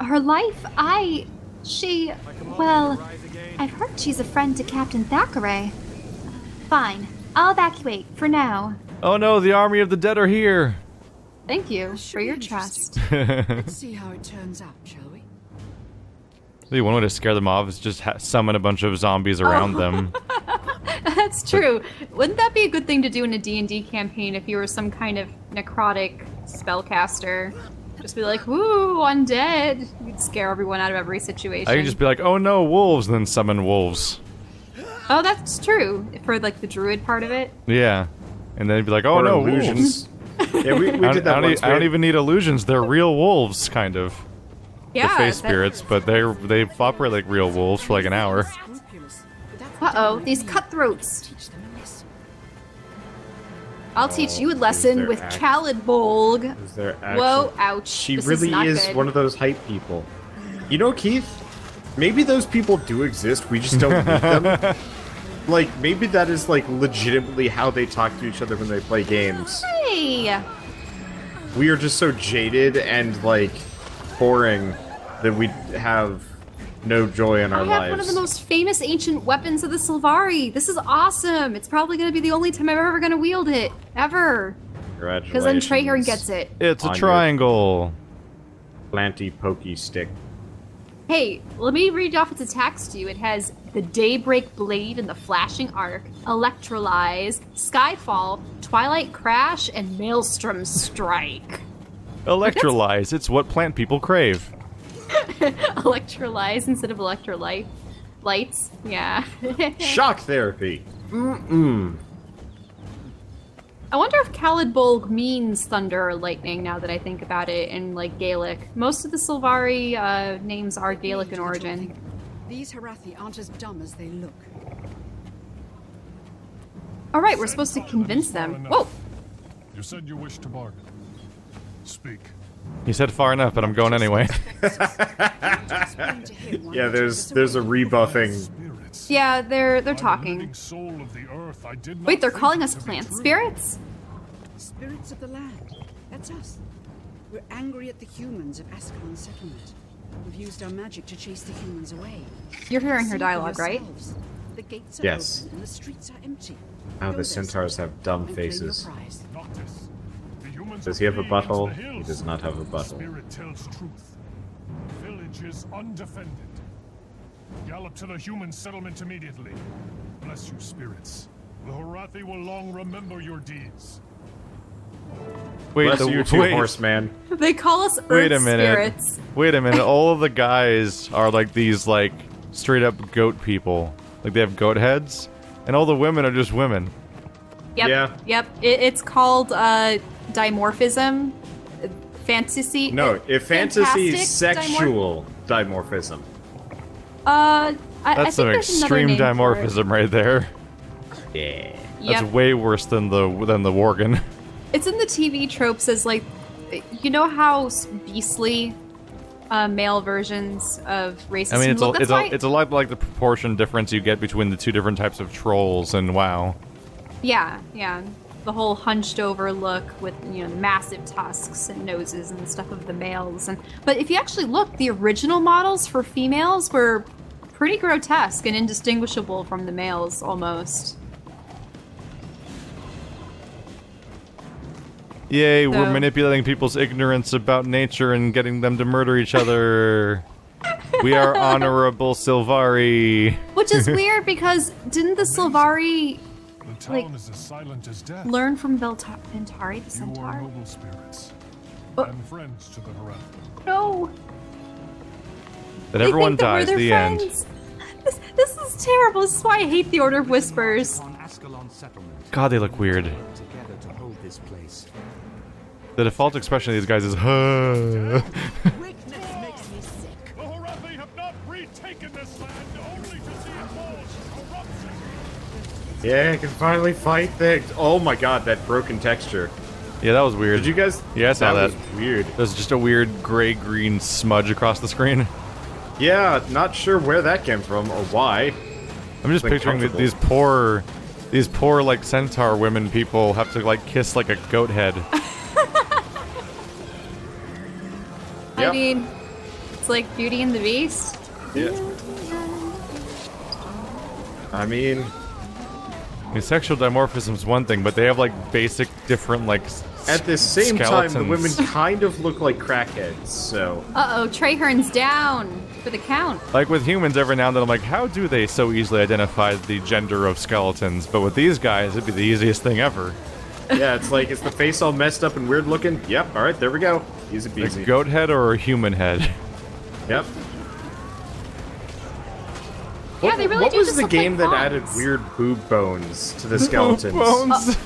Her life, well, I've heard she's a friend to Captain Thackeray. Fine, I'll evacuate for now. Oh no, the army of the dead are here. Thank you for your trust. Let's see how it turns out, shall we? The one way to scare them off is just summon a bunch of zombies around them. That's true. Wouldn't that be a good thing to do in a D&D campaign if you were some kind of necrotic spellcaster? Just be like, woo, undead. You'd scare everyone out of every situation. I could just be like, oh no, wolves, and then summon wolves. Oh, that's true. For like the druid part of it. Yeah. And then you'd be like, oh or no, illusions. wolves. Yeah, we did that once. I don't even need illusions. They're real wolves, kind of. Yeah. The face spirits, but they operate like real wolves for like an hour. Uh-oh, these cutthroats. I'll teach you a lesson with Khalid Bolg. Whoa, ouch. She this really is is one of those hype people. You know, Keith, maybe those people do exist, we just don't meet them. Like, maybe that is, like, legitimately how they talk to each other when they play games. Hey! We are just so jaded and, like, boring that we have no joy in our lives. I have one of the most famous ancient weapons of the Sylvari. This is awesome. It's probably going to be the only time I'm ever going to wield it. Ever. Congratulations. Because then Traherne gets it. It's a triangle. Planty pokey stick. Hey, let me read off its attacks to you. It has the Daybreak Blade and the Flashing Arc, Electrolyze, Skyfall, Twilight Crash, and Maelstrom Strike. Electrolyze. It's what plant people crave. Electrolyze instead of electrolyte. Lights, yeah. Shock therapy. I wonder if Khalid Bolg means thunder or lightning now that I think about it in, like, Gaelic. Most of the Sylvari names are Gaelic in origin. These Harathi aren't as dumb as they look. Alright, we're supposed to convince them. Whoa! You said you wished to bargain. Speak. He said far enough, but I'm going anyway. Yeah, there's a rebuffing. Yeah, they're talking. Wait, they're calling us plant spirits? Spirits of the land. That's us. We're angry at the humans of Ascalon's settlement. We've used our magic to chase the humans away. You're hearing her dialogue, right? The gates are Yes. open and the streets are empty. Oh, the centaurs have dumb faces. Does he have a butthole? He does not have a butthole. Spirit tells truth. The village is undefended. Gallop to the human settlement immediately. Bless you, spirits. The Harathi will long remember your deeds. Wait, Bless you two, horseman. They call us Earth Wait a minute. spirits. Wait a minute. All of the guys are like these, like, straight up goat people. Like, they have goat heads, and all the women are just women. Yep. Yeah. Yep. It's called dimorphism. Fantasy. No, if fantasy fantastic is sexual dimorphism. I That's some think there's another extreme name for it. dimorphism right there. Yeah. That's Yep. way worse than the Worgen. It's in the TV tropes as, like, you know how beastly male versions of racism I mean, look? it's a lot like the proportion difference you get between the two different types of trolls in WoW. Yeah, yeah. The whole hunched over look with, you know, massive tusks and noses and stuff of the males. But if you actually look, the original models for females were pretty grotesque and indistinguishable from the males, almost. Yay, we're manipulating people's ignorance about nature and getting them to murder each other. We are honorable Sylvari. Which is weird because didn't the Sylvari, like, Is as silent as death. learn from Ventari the You are centaur? noble spirits and friends to the Harathi. No. That They everyone think that we're dies, their the friends. end. This is terrible. This is why I hate the Order of Whispers. God, they look weird. The default expression of these guys is huh. Yeah, I can finally fight things. Oh my god, that broken texture. Yeah, that was weird. Did you guys? Yeah, I saw that. That was weird. There's just a weird gray-green smudge across the screen. Yeah, not sure where that came from or why. I'm just picturing these poor, like, centaur women people have to, like, kiss, like, a goat head. I mean, it's like Beauty and the Beast. Yeah. I mean... Sexual dimorphism is one thing, but they have, like, basic different, like, at the same skeletons. time, the women kind of look like crackheads, so... Uh-oh, Trahern's down for the count. Like, with humans, every now and then, I'm like, how do they so easily identify the gender of skeletons? But with these guys, it'd be the easiest thing ever. Yeah, it's like, is the face all messed up and weird looking? Yep, alright, there we go. Easy peasy. A goat head or a human head? Yep. Yeah, they really what do was just the look game like that added fawns. weird boob bones to the skeletons? Bones?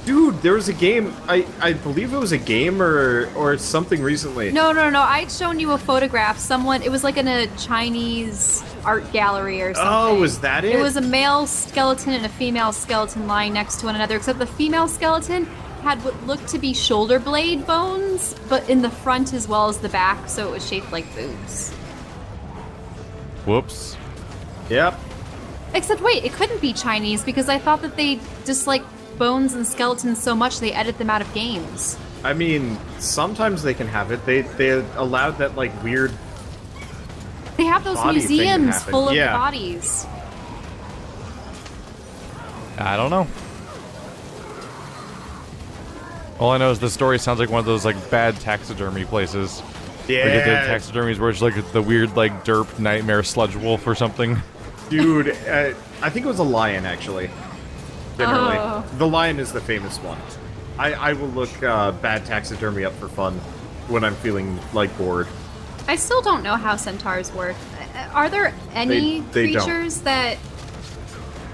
Dude, there was a game, I believe it was a game or something recently. No, I'd shown you a photograph. It was like in a Chinese art gallery or something. Oh, was that it? It was a male skeleton and a female skeleton lying next to one another, except the female skeleton had what looked to be shoulder blade bones, but in the front as well as the back, so it was shaped like boobs. Whoops. Yep. Except, wait, it couldn't be Chinese, because I thought that they dislike bones and skeletons so much they edit them out of games. I mean, sometimes they can have it. They allowed that, like, weird... They have those body thing to museums happen. full of Yeah. bodies. I don't know. All I know is the story sounds like one of those, like, bad taxidermy places. Yeah. Like the taxidermies where it's like the weird, like, derp nightmare sludge wolf or something. Dude, I think it was a lion, actually. Generally. Oh. The lion is the famous one. I will look bad taxidermy up for fun when I'm feeling, like, bored. I still don't know how centaurs work. Are there any They don't. creatures that,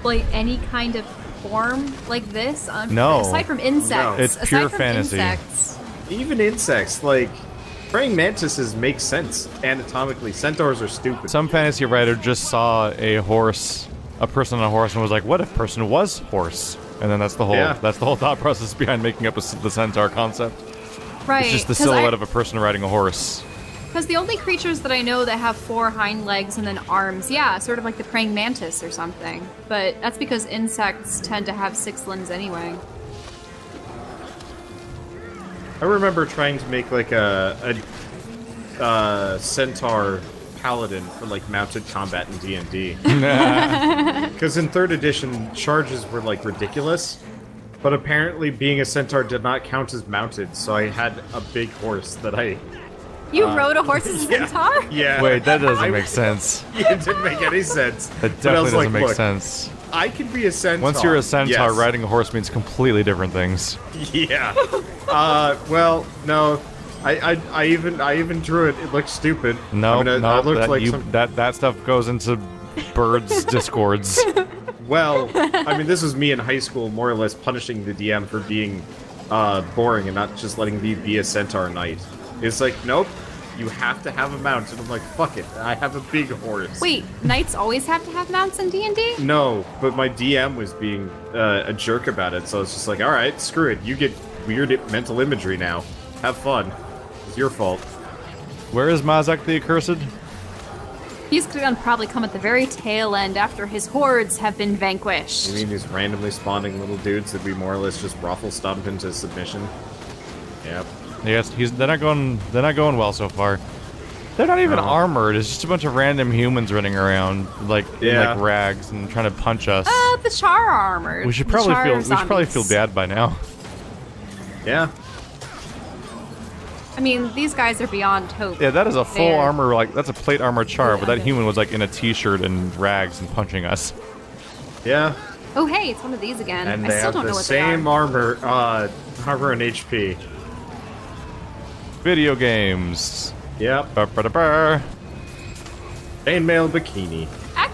like, any kind of form like this? No. Aside from insects. No. It's aside pure from fantasy. Insects. Even insects, like, praying mantises make sense anatomically. Centaurs are stupid. Some fantasy writer just saw a person on a horse, and was like, "What if person was horse?" And then that's the whole thought process behind making up the centaur concept. Right. It's just the silhouette of a person riding a horse. Because the only creatures that I know that have 4 hind legs and then arms, yeah, sort of like the praying mantis or something. But that's because insects tend to have 6 limbs anyway. I remember trying to make, like, a centaur paladin for, like, mounted combat in D&D. Because in 3rd edition, charges were, like, ridiculous. But apparently being a centaur did not count as mounted, so I had a big horse that I... You rode a horse as a centaur? Yeah. Wait, that doesn't make sense. Yeah, it didn't make any sense. That But I was definitely doesn't like, make look, sense. I can be a centaur. Once you're a centaur, yes. riding a horse means completely different things. Yeah. Well, no. I even drew it. It looked stupid. No, I mean, I looked that, like that stuff goes into birds' discords. Well, I mean, this was me in high school, more or less punishing the DM for being boring and not just letting me be a centaur knight. It's like, nope, you have to have a mount. And I'm like, fuck it, I have a big horse. Wait, knights always have to have mounts in D&D? No, but my DM was being a jerk about it, so it's just like, alright, screw it. You get weird mental imagery now. Have fun. It's your fault. Where is Mazak the Accursed? He's gonna probably come at the very tail end after his hordes have been vanquished. You mean these randomly spawning little dudes that we more or less just ruffle stomp into submission? Yep. Yes, they're not going well so far. They're not even armored. It's just a bunch of random humans running around like in like rags and trying to punch us. The Char are armored. We should probably feel bad by now. Yeah. I mean, these guys are beyond hope. Yeah, that is a full They're- armor, like that's a plate armor Char, but that human was like in a t-shirt and rags and punching us. Yeah. Oh, hey, it's one of these again. And I they still have don't the know what they are. same armor and HP. Video games. Yep. Ba-ba-da-ba. Chainmail bikini.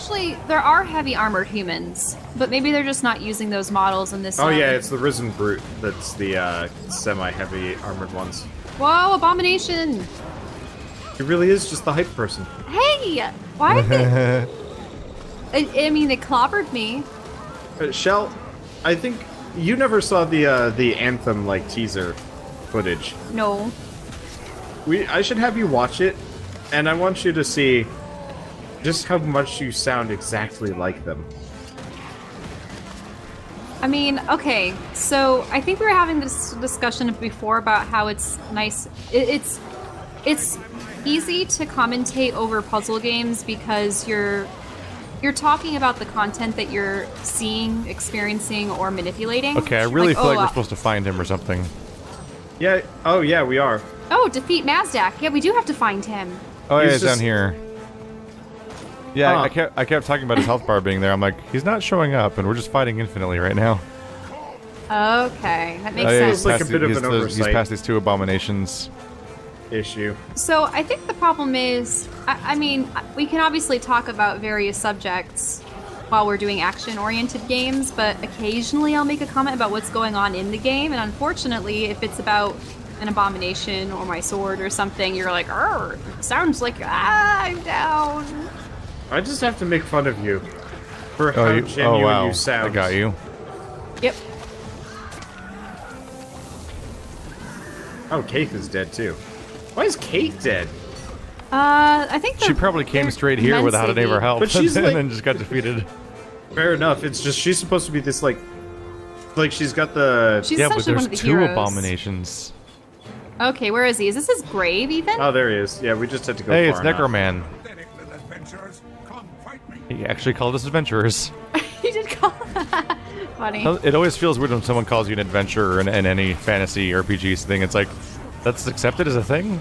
actually, there are heavy armored humans, but maybe they're just not using those models in this. Oh yeah, it's the Risen Brute that's the semi-heavy armored ones. Whoa, Abomination! He really is just the hype person. Hey, why? I mean, they clobbered me. Shell, I think you never saw the Anthem like teaser footage. No. I should have you watch it, and I want you to see just how much you sound exactly like them. I mean, okay, so I think we were having this discussion before about how it's nice. It's easy to commentate over puzzle games because you're talking about the content that you're seeing, experiencing, or manipulating. Okay, I really feel like we're supposed to find him or something. Yeah. Oh yeah, we are. Oh, defeat Mazdak. Yeah, we do have to find him. Oh yeah, he's down here. Yeah, I kept talking about his health bar being there. I'm like, he's not showing up, and we're just fighting infinitely right now. Okay, that makes sense. It's like a bit of an oversight. He's past these 2 abominations. Issue. So I think the problem is, I mean, we can obviously talk about various subjects while we're doing action-oriented games, but occasionally I'll make a comment about what's going on in the game, and unfortunately, if it's about an abomination or my sword or something, you're like, "Arr, sounds like I'm down." I just have to make fun of you for how genuine you sound. I got you. Yep. Oh, Kate is dead too. Why is Kate dead? I think she probably came straight here without any of her help, but she's and like, then just got defeated. Fair enough. It's just she's supposed to be this like she's got the She's yeah, but essentially there's one of the 2 heroes. Abominations. Okay, where is he? Is this his grave even? Oh, there he is. Yeah, we just had to go. Hey, far it's enough. Necroman. He actually called us adventurers. He did call. Funny. It always feels weird when someone calls you an adventurer in any fantasy RPG thing. It's like, that's accepted as a thing?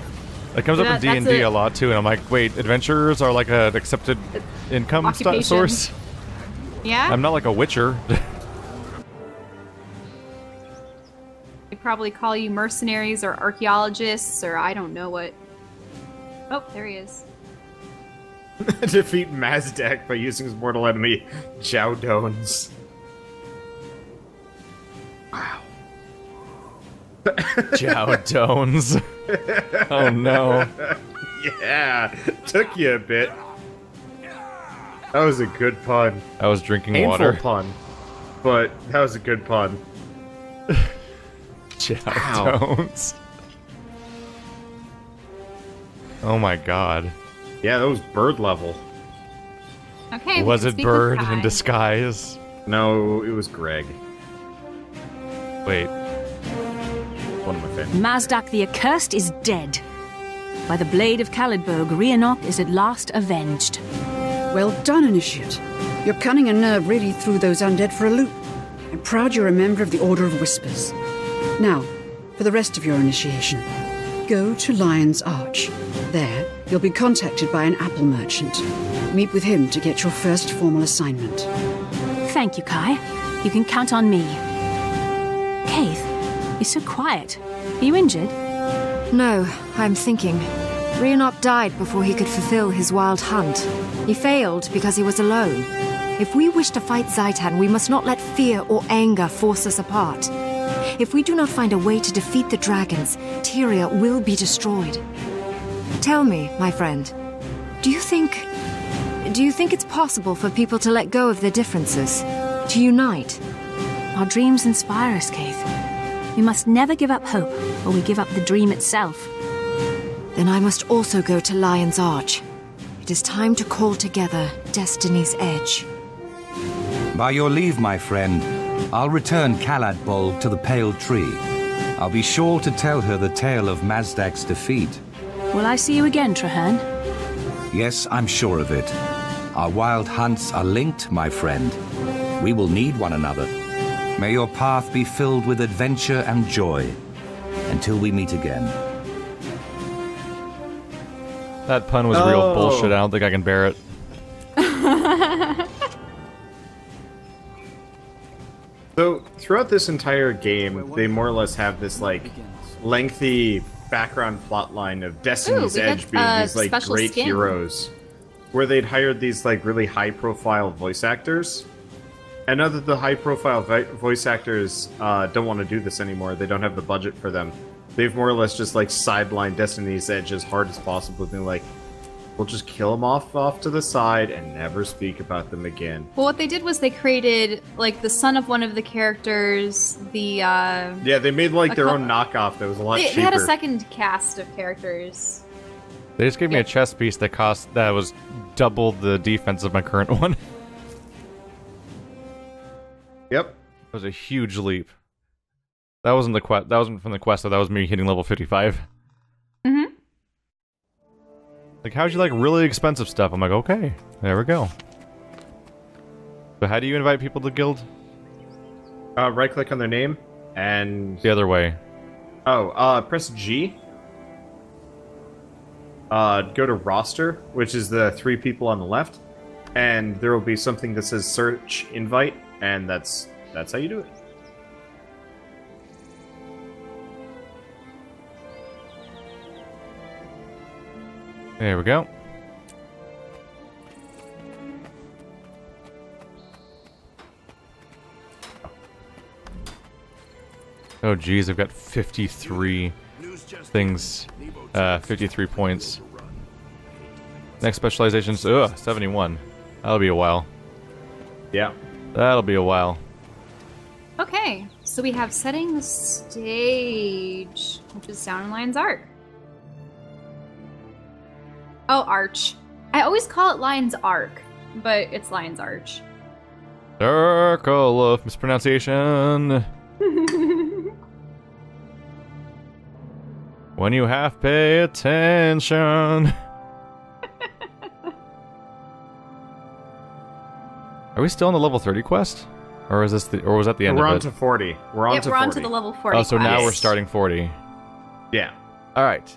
It comes up in D&D a lot too, and I'm like, wait, adventurers are like an accepted income source? Yeah? I'm not like a witcher. They probably call you mercenaries or archaeologists or I don't know what. Oh, there he is. Defeat Mazdak by using his mortal enemy, Jowdones. Wow. Jowdones. Oh no. Yeah, took you a bit. That was a good pun. I was drinking Painful water. Pun, but that was a good pun. Jowdones. Oh my god. Yeah, that was bird level. Okay. Was it Bird in disguise? No, it was Greg. Wait. One of my favorites. Mazdak the Accursed is dead. By the blade of Calidberg, Rhiannoch is at last avenged. Well done, Initiate. Your cunning and nerve really threw those undead for a loop. I'm proud you're a member of the Order of Whispers. Now, for the rest of your initiation, go to Lion's Arch. There, you'll be contacted by an apple merchant. Meet with him to get your first formal assignment. Thank you, Kai. You can count on me. Kaith, you're so quiet. Are you injured? No, I'm thinking. Rhiannoch died before he could fulfill his wild hunt. He failed because he was alone. If we wish to fight Zaitan, we must not let fear or anger force us apart. If we do not find a way to defeat the dragons, Tyria will be destroyed. Tell me, my friend, do you think it's possible for people to let go of their differences? To unite? Our dreams inspire us, Kaith. We must never give up hope, or we give up the dream itself. Then I must also go to Lion's Arch. It is time to call together Destiny's Edge. By your leave, my friend, I'll return Caladbol to the Pale Tree. I'll be sure to tell her the tale of Mazdak's defeat. Will I see you again, Traherne? Yes, I'm sure of it. Our wild hunts are linked, my friend. We will need one another. May your path be filled with adventure and joy. Until we meet again. That pun was real bullshit. I don't think I can bear it. So, throughout this entire game, they more or less have this, like, lengthy background plot line of Destiny's Edge being these, like, great heroes. where they'd hired these like really high-profile voice actors. And now that the high-profile voice actors don't want to do this anymore, they don't have the budget for them. They've more or less just like sidelined Destiny's Edge as hard as possible, being like, we'll just kill them off to the side and never speak about them again. Well, what they did was they created like the son of one of the characters, yeah, they made like their own knockoff that was a lot cheaper. They had a second cast of characters. They just gave me a chess piece that was double the defense of my current one. Yep. It was a huge leap. That wasn't the quest. That wasn't from the quest, though. That was me hitting level 55. Mm-hmm. Like, how'd you like really expensive stuff? I'm like, okay, there we go. So how do you invite people to guild? Right-click on their name, and... The other way. Oh, press G. Go to roster, which is the 3 people on the left, and there will be something that says search invite, and that's how you do it. There we go. Oh geez, I've got 53 things, 53 points. Next specialization's 71. That'll be a while. Yeah. That'll be a while. Okay, so we have setting the stage, which is down in Lion's Arc. Oh, Arch. I always call it Lion's Arc, but it's Lion's Arch. Circle of mispronunciation. When you half pay attention. Are we still on the level 30 quest? Or is this or was that the end of it? We're on to 40. We're on to 40. We're on to the level 40 Oh, so quest. now we're starting 40. Yeah. Alright.